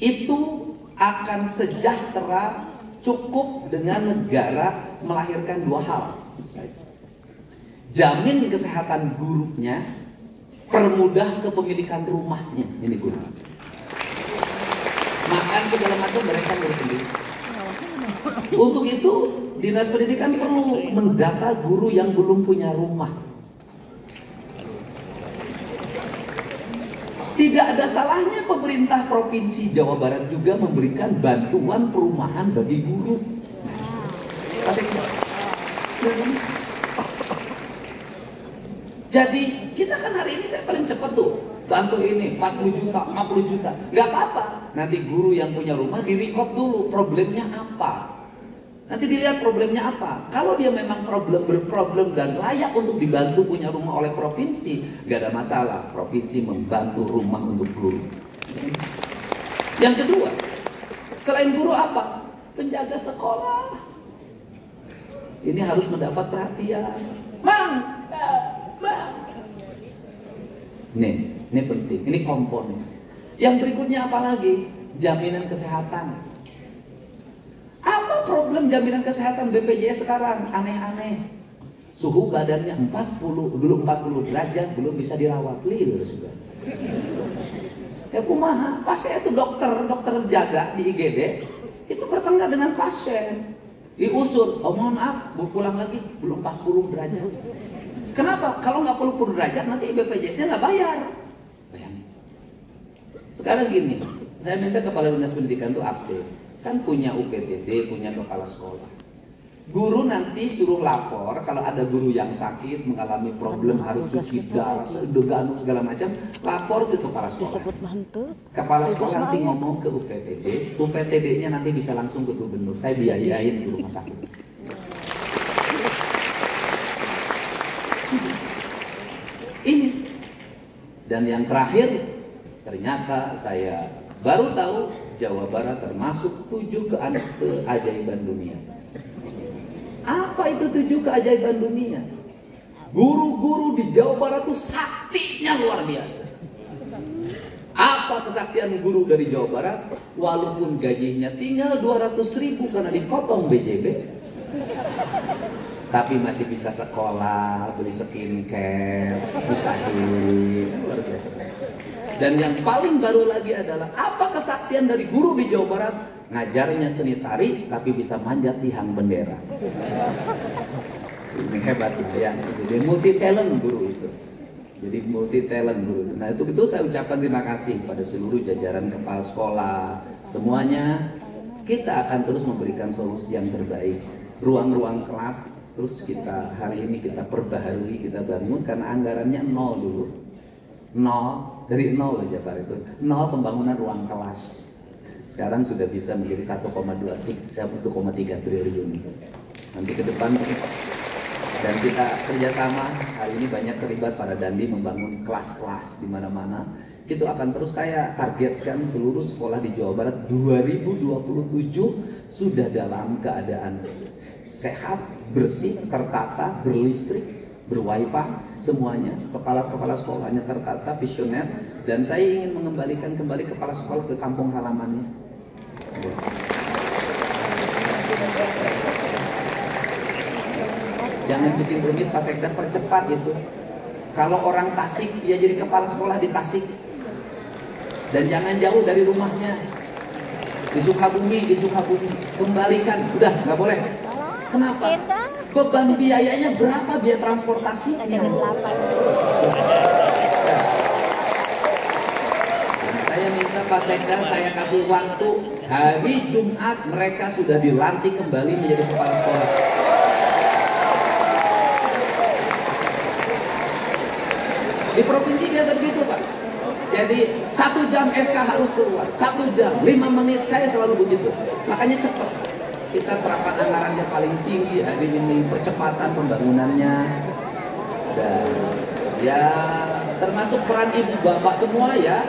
itu akan sejahtera cukup dengan negara melahirkan dua hal. Jamin kesehatan gurunya, permudah kepemilikan rumahnya. Ini guru. Makan segala macam mereka ngurus sendiri. Untuk itu Dinas Pendidikan perlu mendata guru yang belum punya rumah. Tidak ada salahnya pemerintah Provinsi Jawa Barat juga memberikan bantuan perumahan bagi guru. Jadi kita kan hari ini saya paling cepat tuh bantu ini 40 juta, 50 juta, nggak apa-apa. Nanti guru yang punya rumah direkod dulu problemnya apa. Nanti dilihat problemnya apa. Kalau dia memang berproblem dan layak untuk dibantu punya rumah oleh provinsi, nggak ada masalah. Provinsi membantu rumah untuk guru. Yang kedua, selain guru apa? Penjaga sekolah. Ini harus mendapat perhatian. Mang. Ini penting, ini komponen. Yang berikutnya apa lagi? Jaminan kesehatan. Apa problem jaminan kesehatan BPJS sekarang? Aneh-aneh. Suhu badannya 40 derajat belum bisa dirawat. Lil sudah. Ya kumaha? Pas saya itu dokter jaga di IGD itu bertengkar dengan pasien. Diusur, oh mohon maaf, mau pulang lagi belum 40 derajat. Kenapa? Kalau nggak 40 derajat nanti BPJS-nya nggak bayar. Bayangin. Sekarang gini, saya minta Kepala Dinas Pendidikan itu aktif. Kan punya UPTD, punya kepala sekolah. Guru nanti suruh lapor kalau ada guru yang sakit, mengalami problem harus cuci darah, segala macam, lapor ke kepala sekolah. Kepala sekolah nanti ngomong ke UPTD, UPTD-nya nanti bisa langsung ke gubernur. Saya biayain di rumah sakit. Ini. Dan yang terakhir, ternyata saya baru tahu Jawa Barat termasuk 7 keajaiban dunia. Apa itu 7 keajaiban dunia? Guru-guru di Jawa Barat tuh saktinya luar biasa. Apa kesaktian guru dari Jawa Barat? Walaupun gajinya tinggal 200.000 karena dipotong BJB, tapi masih bisa sekolah, beli skincare, bisa healing, luar biasa. Dan yang paling baru lagi adalah apa kesaktian dari guru di Jawa Barat? Ngajarnya seni tari, tapi bisa manjat tiang bendera. Ini hebat ya. Jadi multi talent guru itu. Jadi multi talent guru. Nah itu saya ucapkan terima kasih pada seluruh jajaran kepala sekolah. Semuanya kita akan terus memberikan solusi yang terbaik. Ruang-ruang kelas terus kita hari ini kita perbaharui, kita bangun karena anggarannya 0 dulu. 0 dari 0 aja Pak itu. 0 pembangunan ruang kelas. Sekarang sudah bisa menjadi 1,3 triliun. Nanti ke depan dan kita kerjasama, hari ini banyak terlibat para dandi membangun kelas-kelas di mana-mana. Itu akan terus saya targetkan seluruh sekolah di Jawa Barat 2027 sudah dalam keadaan sehat, bersih, tertata, berlistrik, berwifi, semuanya. Kepala-kepala sekolahnya tertata, visioner, dan saya ingin mengembalikan kembali kepala sekolah ke kampung halamannya. Jangan bikin rumit, Pak Sekda, percepat itu. Kalau orang Tasik, ya jadi kepala sekolah di Tasik. Dan jangan jauh dari rumahnya. Di Sukabumi. Kembalikan, udah nggak boleh. Kenapa? Beban biayanya berapa biaya transportasinya? Saya minta Pak Sekda, saya kasih waktu hari Jumat mereka sudah dilantik kembali menjadi kepala sekolah. Di provinsi biasa begitu Pak. Jadi 1 jam SK harus keluar, 1 jam, 5 menit, saya selalu begitu. Makanya cepat. Kita serapan anggarannya paling tinggi hari ini, percepatan pembangunannya. Dan ya termasuk peran ibu bapak semua ya.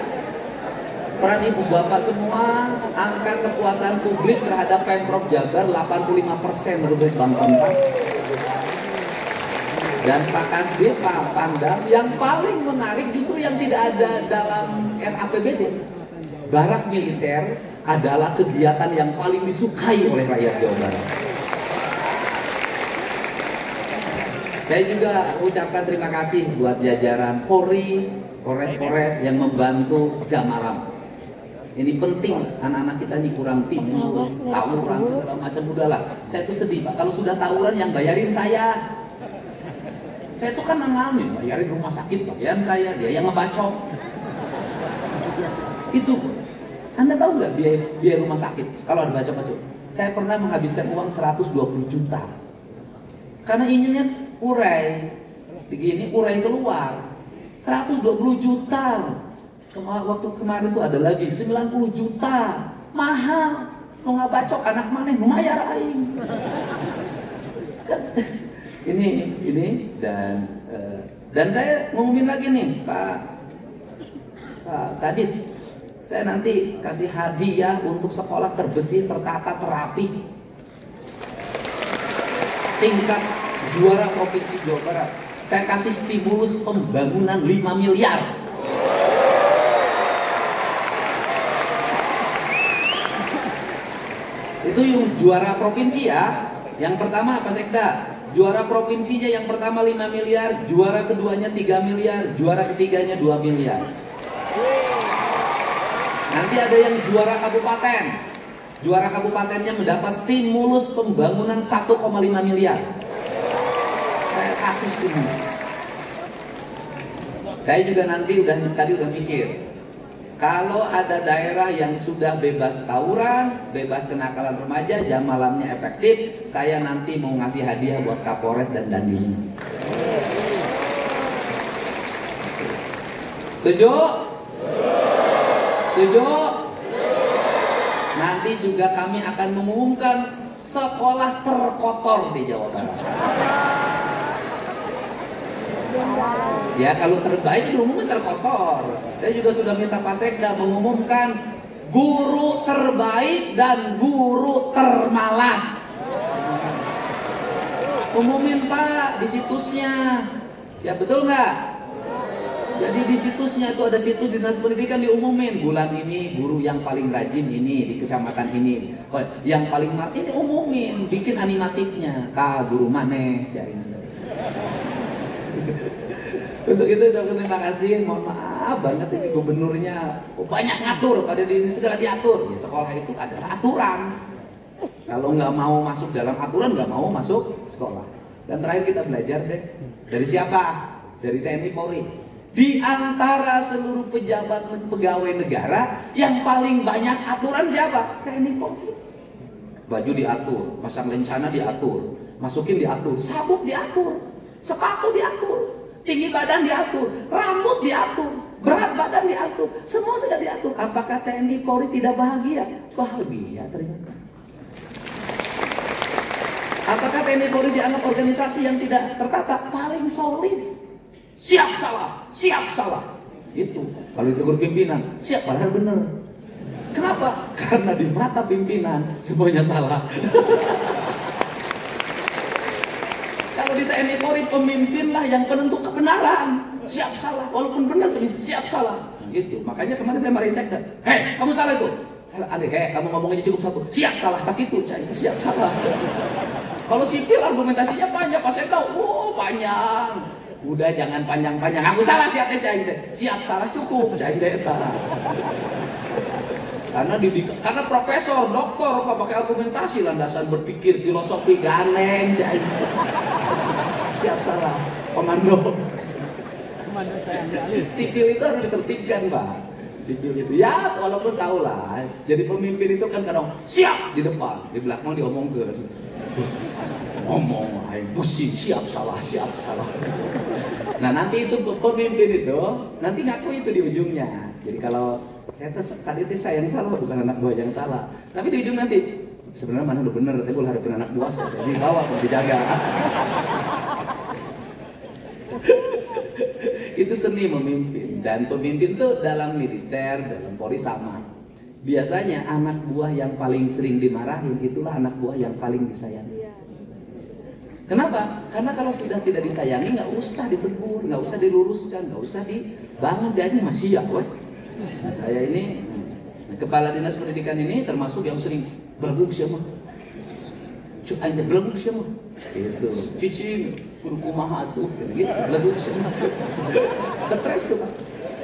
Peran ibu bapak semua, angka kepuasan publik terhadap Pemprov Jabar 85% menurut Bang Kompas. Dan Pak Kasbi, Pak Pandam, yang paling menarik justru yang tidak ada dalam RAPBD. Barak militer adalah kegiatan yang paling disukai oleh rakyat Jawa Barat. Saya juga ucapkan terima kasih buat jajaran Polri, Polres yang membantu jam malam. Ini penting, anak-anak kita ini kurang tidur, tawuran segala macam, udahlah. Saya tuh sedih Pak, kalau sudah tawuran yang bayarin saya. Saya tuh kan nanganin, bayarin rumah sakit, bayarin saya, dia yang ngebacok. Itu, Anda tahu nggak biaya rumah sakit kalau ada bacok-bacok? Saya pernah menghabiskan uang 120 juta. Karena inginnya urai, begini urai keluar. 120 juta. Waktu kemarin tuh ada lagi 90 juta. Mahal. Mau nggak bacok anak mana? Mau mayar aing. Ini dan saya ngomongin lagi nih Pak Kadis, saya nanti kasih hadiah untuk sekolah terbersih, tertata, terapi, tingkat juara provinsi Jawa Barat. Saya kasih stimulus pembangunan 5 miliar. Itu yang juara provinsi ya. Yang pertama Pak Sekda, juara provinsinya yang pertama 5 miliar, juara keduanya 3 miliar, juara ketiganya 2 miliar. Nanti ada yang juara kabupaten. Juara kabupatennya mendapat stimulus pembangunan 1,5 miliar. Saya kasih stimulus. Saya juga nanti tadi udah mikir. Kalau ada daerah yang sudah bebas tawuran, bebas kenakalan remaja, jam malamnya efektif, saya nanti mau ngasih hadiah buat Kapolres dan Dandinya. Setuju? Setuju? Nanti juga kami akan mengumumkan sekolah terkotor di Jawa Barat. Ya kalau terbaik diumumin terkotor. Saya juga sudah minta Pak Sekda mengumumkan guru terbaik dan guru termalas. Umumin Pak di situsnya. Ya betul nggak? Jadi di situsnya itu ada situs dinas pendidikan diumumin bulan ini guru yang paling rajin ini di kecamatan ini. Oh, yang paling ini umumin, bikin animatifnya. Guru maneh cain. Untuk itu terima kasih. Mohon maaf banget ini gubernurnya banyak ngatur pada di ini segala diatur. Ya, sekolah itu adalah aturan. Kalau nggak mau masuk dalam aturan nggak mau masuk sekolah. Dan terakhir kita belajar deh dari siapa? Dari TNI Polri. Di antara seluruh pejabat pegawai negara yang paling banyak aturan siapa? TNI Polri. Baju diatur, pasang lencana diatur, masukin diatur, sabuk diatur, sepatu diatur, tinggi badan diatur, rambut diatur, berat badan diatur, semua sudah diatur. Apakah TNI Polri tidak bahagia? Bahagia ternyata. Apakah TNI Polri dianggap organisasi yang tidak tertata? Paling solid. Siap salah, siap salah. Itu kalau ditegur pimpinan, siap padahal benar. Kenapa? Karena di mata pimpinan semuanya salah. Kalau di TNI Polri pemimpinlah yang penentu kebenaran. Siap salah, walaupun benar siap salah. Gitu. Makanya kemarin saya marahin sekda. Hei, kamu salah itu. Kamu ngomong aja cukup satu. Siap salah, tak itu, siap salah. Kalau sipil argumentasinya panjang, Pak Sekda. Oh, panjang. Udah jangan panjang-panjang. Aku salah siap cai deh. Siap salah cukup cai deh. Karena profesor, doktor apa pakai argumentasi landasan berpikir filosofi ganeng cai. Siap salah. Komando saya ambil. Sipil itu harus ditertibkan, Pak. Sipil itu ya walaupun tahu lah. Jadi pemimpin itu kan kadang siap di depan, di belakang diomong ke ngomong, pusing, siap salah. Nah nanti itu pemimpin itu nanti ngaku itu di ujungnya. Jadi kalau tadi itu saya yang salah bukan anak buah yang salah. Tapi di ujung nanti sebenarnya mana udah bener, tapi boleh harapin anak buah saya. Jadi bawa dijaga. Itu seni memimpin. Dan pemimpin tuh dalam militer, dalam Polri sama. Biasanya anak buah yang paling sering dimarahin itulah anak buah yang paling disayangi. Kenapa? Karena kalau sudah tidak disayangi nggak usah ditegur, nggak usah diluruskan, nggak usah dibangun. Dia ini masih ya, weh. Nah, saya ini kepala dinas pendidikan ini termasuk yang sering bergug siapa? Anda bergug siapa? Itu cici guru kumaha tuh, gitu bergug siapa? Stres tuh.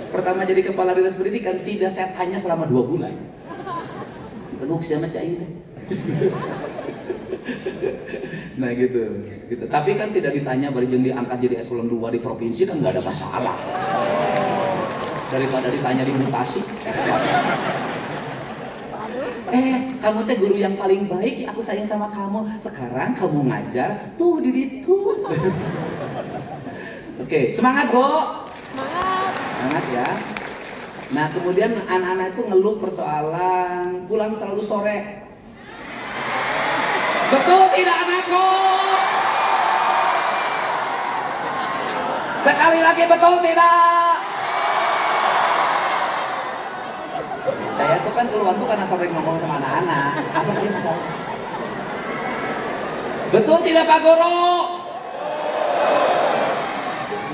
Pertama jadi kepala dinas pendidikan tidak sehat hanya selama 2 bulan. Bergug siapa cai deh. Nah gitu. Tapi kan tidak ditanya barijeng diangkat jadi eselon 2 di provinsi kan nggak ada masalah. Daripada ditanya di mutasi. Kamu teh guru yang paling baik, aku sayang sama kamu. Sekarang kamu ngajar tuh di situ. Oke, semangat kok. Semangat ya. Nah kemudian anak-anak itu ngeluh persoalan pulang terlalu sore. Betul tidak anakku? Sekali lagi betul tidak? Saya tuh kan keluar tuh karena sering ngomong sama anak-anak. Apa sih masalah? Betul tidak Pak Guru?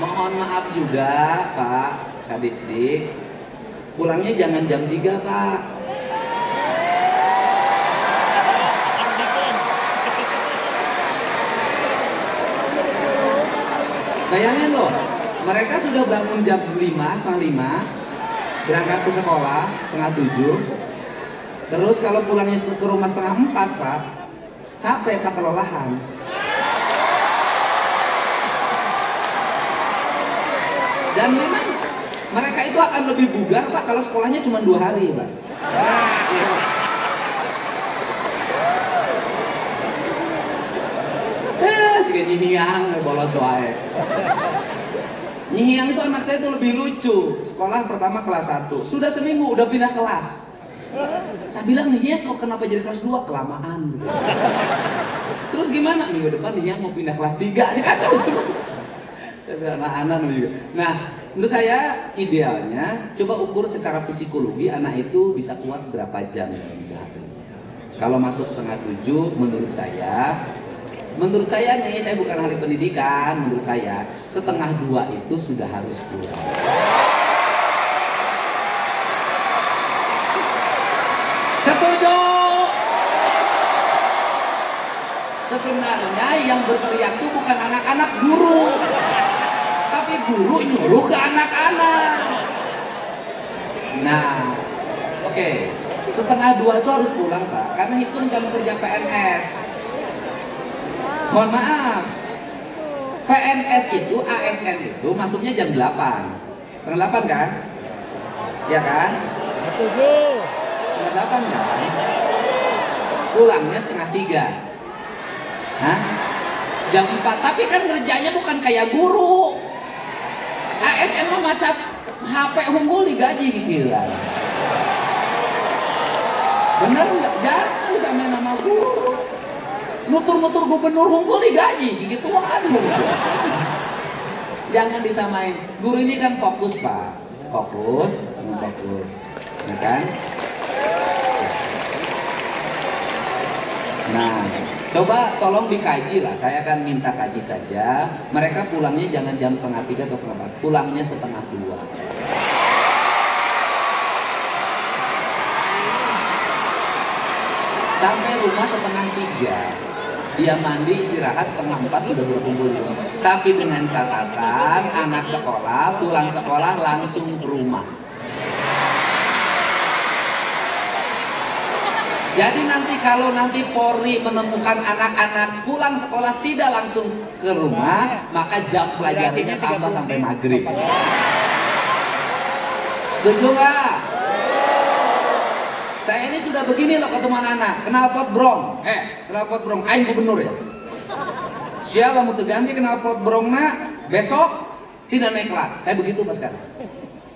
Mohon maaf juga Pak Kadisdik. Pulangnya jangan jam 3 Pak. Bayangin loh, mereka sudah bangun jam 5, setengah 5, berangkat ke sekolah setengah 7. Terus kalau pulangnya ke rumah setengah 4 Pak, capek Pak, kelelahan. Dan memang mereka itu akan lebih bugar Pak kalau sekolahnya cuma 2 hari Pak. Si Nyihiang bolos wae. Nyihiang itu anak saya itu lebih lucu. Sekolah pertama kelas 1, sudah seminggu udah pindah kelas. Saya bilang Nyihiang kok kenapa jadi kelas 2? Kelamaan. Terus gimana? Minggu depan Nyihiang mau pindah kelas 3 aja kacau. Saya bilang anak-anak juga. Nah, menurut saya idealnya coba ukur secara psikologi anak itu bisa kuat berapa jam dalam sehari. Kalau masuk setengah 7 menurut saya Menurut saya nih, saya bukan ahli pendidikan, menurut saya 1:30 itu sudah harus pulang. Setuju? Sebenarnya yang berteriak itu bukan anak-anak, guru. Tapi guru nyuruh ke anak-anak. Nah, oke. 1:30 itu harus pulang, Pak. Karena hitung jam kerja PNS. Mohon maaf. PNS itu, ASN itu masuknya jam 8. 7:30 kan? Ya kan? 7:30 kan? Pulangnya 2:30. Hah? Jam 4. Tapi kan kerjanya bukan kayak guru. ASN mah macam HP unggul digaji gila. Bener nggak? Jangan sama nama guru. Nutur-nutur gubernur unggul digaji gitu, waduh. Jangan disamain. Guru ini kan fokus, Pak. Fokus, ya kan? Nah, coba tolong dikaji lah. Saya akan minta kaji saja. Mereka pulangnya jangan jam 2:30 atau 1:30. Pulangnya 1:30. Sampai rumah 2:30. Dia mandi, istirahat 3:30 sudah berkumpul. Tapi dengan catatan anak sekolah pulang sekolah langsung ke rumah. Jadi nanti kalau nanti Polri menemukan anak-anak pulang sekolah tidak langsung ke rumah, maka jam pelajarannya tambah sampai maghrib. Setuju nggak? Saya ini sudah begini loh ketemu anak-anak. Knalpot brong. Knalpot brong. Aing gubernur ya. Siapa mau terganti knalpot brong nak? Besok tidak naik kelas. Saya begitu Mas sekarang.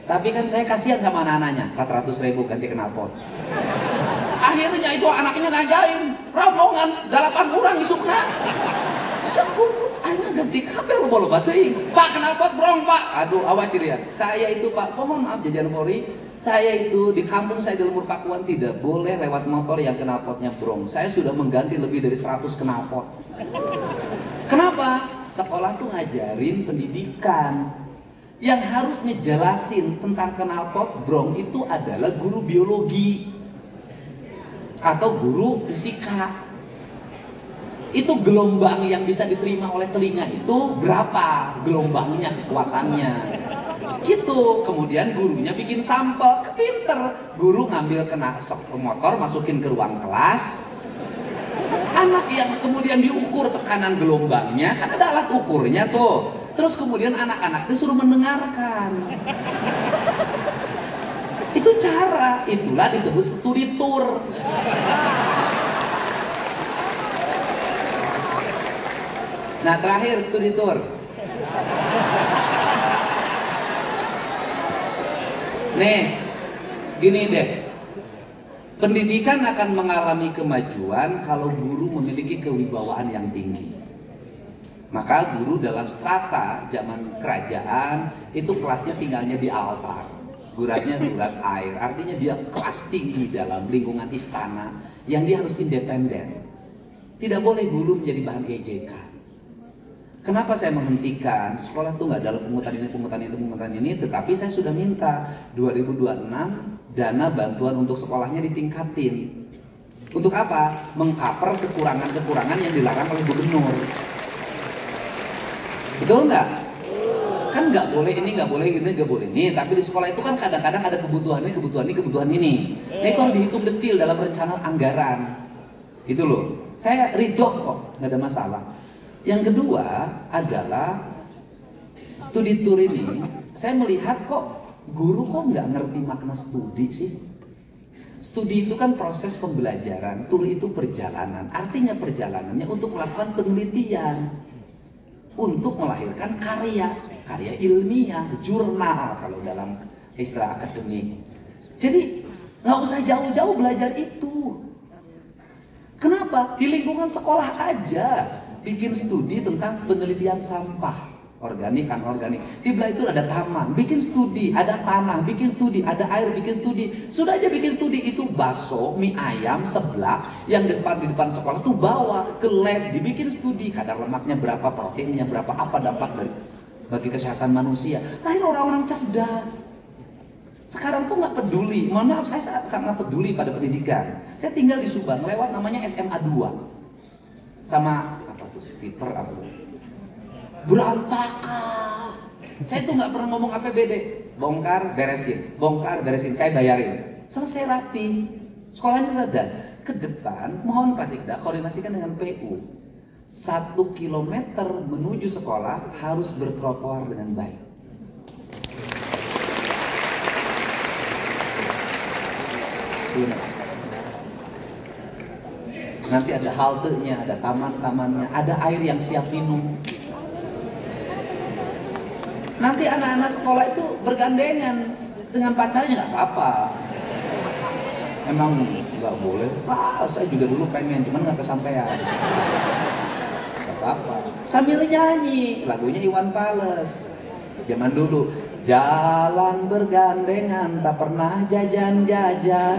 Tapi kan saya kasihan sama anak-anaknya. 400.000 ganti knalpot. Akhirnya itu anaknya ngajain. Rombongan 8 orang isukna. Aina ganti kabel bolo bateing. Pak knalpot brong Pak. Aduh awak cirian. Saya itu Pak, mohon maaf jajan Polri. Saya itu di kampung saya di Lemur Pakuan tidak boleh lewat motor yang knalpotnya brong. Saya sudah mengganti lebih dari 100 knalpot. Kenapa? Sekolah tuh ngajarin pendidikan. Yang harus ngejelasin tentang knalpot brong itu adalah guru biologi atau guru fisika. Itu gelombang yang bisa diterima oleh telinga itu berapa gelombangnya, kekuatannya gitu. Kemudian gurunya bikin sampel, kepinter. Guru ngambil motor masukin ke ruang kelas. Anak yang kemudian diukur tekanan gelombangnya, kan ada alat ukurnya tuh. Terus kemudian anak-anak itu suruh mendengarkan. Itu cara, itulah disebut studi tour. Nah terakhir studi tour. Nih, gini deh. Pendidikan akan mengalami kemajuan kalau guru memiliki kewibawaan yang tinggi. Maka guru dalam strata zaman kerajaan itu kelasnya tinggalnya di altar. Guratnya gurat air, artinya dia kelas tinggi dalam lingkungan istana yang dia harus independen. Tidak boleh guru menjadi bahan ejekan. Kenapa saya menghentikan sekolah tuh nggak dalam pungutan ini, tetapi saya sudah minta 2026 dana bantuan untuk sekolahnya ditingkatin. Untuk apa? Mengcover kekurangan-kekurangan yang dilarang oleh gubernur. Betul nggak? Kan nggak boleh ini, nggak boleh ini, nggak boleh ini. Tapi di sekolah itu kan kadang-kadang ada kebutuhan ini. Nah itu harus dihitung detil dalam rencana anggaran. Itu loh. Saya ridho kok, nggak ada masalah. Yang kedua adalah studi tour ini, saya melihat kok guru kok nggak ngerti makna studi sih. Studi itu kan proses pembelajaran, tour itu perjalanan. Artinya perjalanannya untuk melakukan penelitian, untuk melahirkan karya ilmiah, jurnal kalau dalam istilah akademik. Jadi nggak usah jauh-jauh belajar itu. Kenapa? Di lingkungan sekolah aja bikin studi tentang penelitian sampah. organik, anorganik. Di belah itu ada taman, bikin studi, ada tanah, bikin studi, ada air, bikin studi. Sudah aja bikin studi, itu bakso, mie ayam, seblak yang di depan sekolah tuh bawa ke lab, dibikin studi, kadar lemaknya berapa, proteinnya berapa, apa dampak dari bagi kesehatan manusia. Lahir orang-orang cerdas. Sekarang tuh nggak peduli, mohon maaf, saya sangat peduli pada pendidikan. Saya tinggal di Subang, lewat namanya SMA 2 sama apa tuh, stiper apa, berantakan. Saya tuh nggak pernah ngomong APBD, bongkar beresin, saya bayarin, selesai rapi. Sekolahnya sadar, ke depan mohon Pak Sikda koordinasikan dengan PU. 1 kilometer menuju sekolah harus bertrotoar dengan baik. Nanti ada haltenya, ada taman-tamannya, ada air yang siap minum. Nanti anak-anak sekolah itu bergandengan dengan pacarnya, nggak apa-apa. Emang nggak boleh? Saya juga dulu pengen, cuman nggak kesampaian. Nggak apa-apa. Sambil nyanyi lagunya Iwan Fals. Zaman dulu, jalan bergandengan tak pernah jajan-jajan.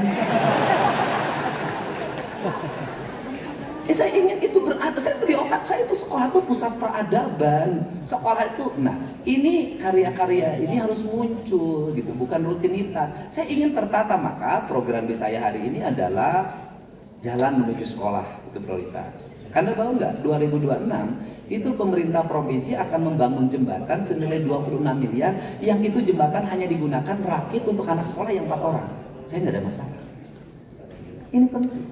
Saya ingin itu berada, saya itu di otak saya itu sekolah itu pusat peradaban. Sekolah itu, nah ini karya-karya ini harus muncul gitu, bukan rutinitas. Saya ingin tertata, maka program di saya hari ini adalah jalan menuju sekolah, itu prioritas. Anda tahu nggak, 2026 itu pemerintah provinsi akan membangun jembatan senilai 26 miliar, yang itu jembatan hanya digunakan rakit untuk anak sekolah yang 4 orang. Saya nggak ada masalah. Ini penting.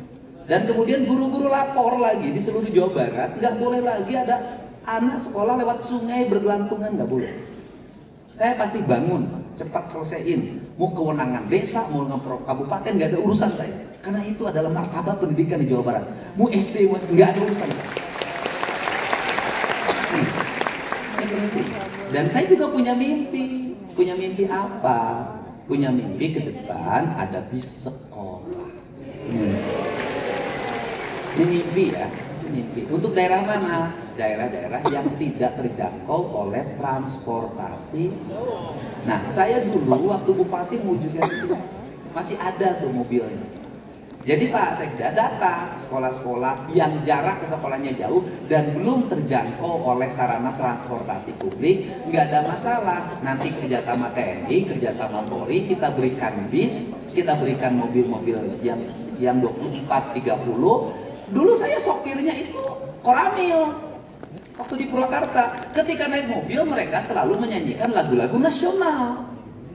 Dan kemudian guru-guru lapor lagi di seluruh Jawa Barat, nggak boleh lagi ada anak sekolah lewat sungai bergelantungan, nggak boleh. Saya pasti bangun, cepat selesaiin. Mau kewenangan desa, mau kabupaten, nggak ada urusan saya. Karena itu adalah martabat pendidikan di Jawa Barat. Mau SD, mau nggak ada urusan. Dan saya juga punya mimpi. Punya mimpi apa? Punya mimpi ke depan ada bis sekolah. Ini mimpi ya, ini mimpi. Untuk daerah mana? Daerah-daerah yang tidak terjangkau oleh transportasi. Nah, saya dulu waktu bupati mau juga itu masih ada tuh mobilnya. Jadi Pak Sekda data sekolah-sekolah yang jarak ke sekolahnya jauh dan belum terjangkau oleh sarana transportasi publik, nggak ada masalah. Nanti kerjasama TNI, kerjasama Polri, kita berikan bis, kita berikan mobil-mobil yang 24-30. Dulu saya sopirnya itu Koramil waktu di Purwakarta. Ketika naik mobil mereka selalu menyanyikan lagu-lagu nasional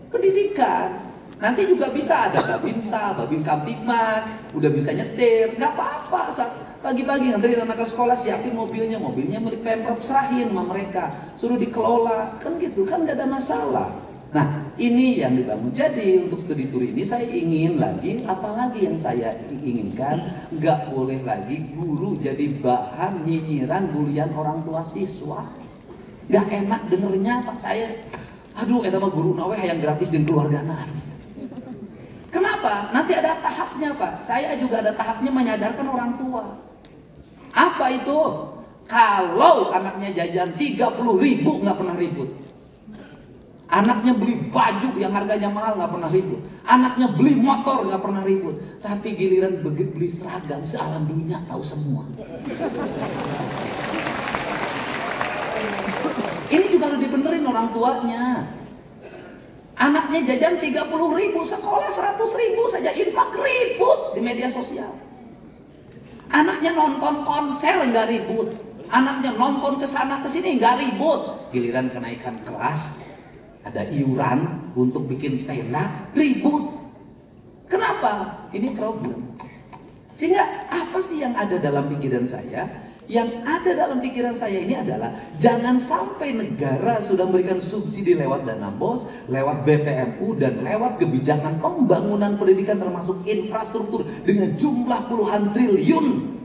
pendidikan. Nanti juga bisa ada Babinsa, Babin Kamtibmas, udah bisa nyetir, nggak apa-apa. Pagi-pagi nganterin anak ke sekolah, siapin mobilnya milik Pemprov, serahin sama mereka, suruh dikelola, kan gitu, kan nggak ada masalah. Nah, ini yang dibangun. Jadi untuk studi tour ini saya ingin lagi, apalagi yang saya inginkan, nggak boleh lagi guru jadi bahan nyinyiran bulian orang tua siswa. Nggak enak dengernya Pak saya. Aduh, eta mah guru nawe yang gratis dan keluargana. Kenapa? Nanti ada tahapnya Pak. Saya juga ada tahapnya menyadarkan orang tua. Apa itu? Kalau anaknya jajan 30.000 nggak pernah ribut. Anaknya beli baju yang harganya mahal nggak pernah ribut. Anaknya beli motor nggak pernah ribut. Tapi giliran begitu beli seragam sealam dunia tahu semua. Ini juga harus dibenerin orang tuanya. Anaknya jajan 30.000, sekolah 100.000 saja, infak ribut di media sosial. Anaknya nonton konser nggak ribut. Anaknya nonton kesana kesini nggak ribut. Giliran kenaikan kelas, ada iuran untuk bikin tenda, ribut. Kenapa? Ini problem. Sehingga apa sih yang ada dalam pikiran saya? Yang ada dalam pikiran saya ini adalah jangan sampai negara sudah memberikan subsidi lewat dana BOS, lewat BPMU, dan lewat kebijakan pembangunan pendidikan termasuk infrastruktur dengan jumlah puluhan triliun.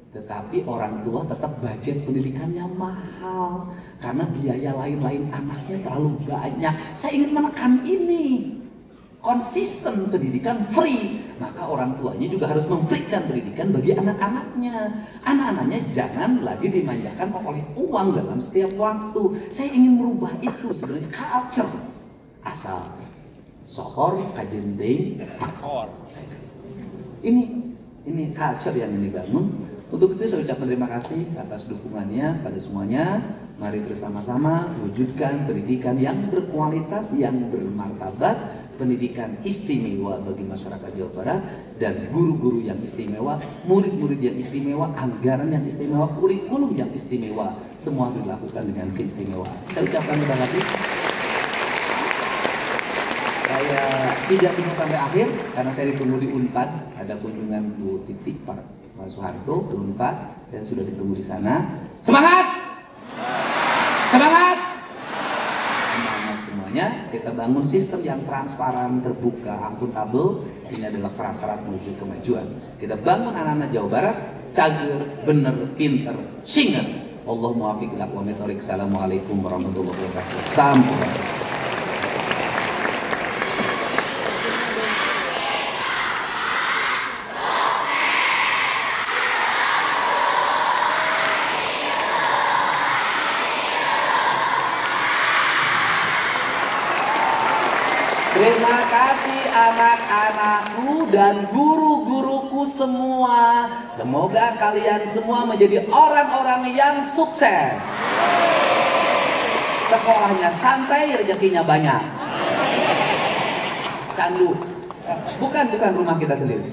Tetapi orang tua tetap budget pendidikannya mahal karena biaya lain-lain anaknya terlalu banyak. Saya ingin menekan ini. konsisten pendidikan free, maka orang tuanya juga harus memberikan pendidikan bagi anak-anaknya. Anak-anaknya jangan lagi dimanjakan oleh uang dalam setiap waktu. Saya ingin merubah itu sebenarnya culture. Asal sohor, kajenting, takor. Ini culture yang dibangun. Untuk itu saya ucapkan terima kasih atas dukungannya pada semuanya. Mari bersama-sama wujudkan pendidikan yang berkualitas, yang bermartabat, pendidikan istimewa bagi masyarakat Jawa Barat, dan guru-guru yang istimewa, murid-murid yang istimewa, anggaran yang istimewa, kurikulum yang istimewa, semua dilakukan dengan keistimewaan. Saya ucapkan terima kasih. Saya tidak bisa sampai akhir karena saya ditunggu di Unpad, ada kunjungan Bu Titik Pak Soeharto ke Unpad dan sudah ditunggu di sana. Semangat! Semangat! Semangat semuanya. Kita bangun sistem yang transparan, terbuka, akuntabel. Ini adalah prasyarat menuju kemajuan. Kita bangun anak-anak Jawa Barat cager, bener, pinter, singer. Allah muwafiq ila aqwamit thoriq. Assalamualaikum warahmatullahi wabarakatuh. Sampai. Terima kasih anak-anakku dan guru-guruku semua. Semoga kalian semua menjadi orang-orang yang sukses. Sekolahnya santai, rezekinya banyak. Candu. Bukan rumah kita sendiri.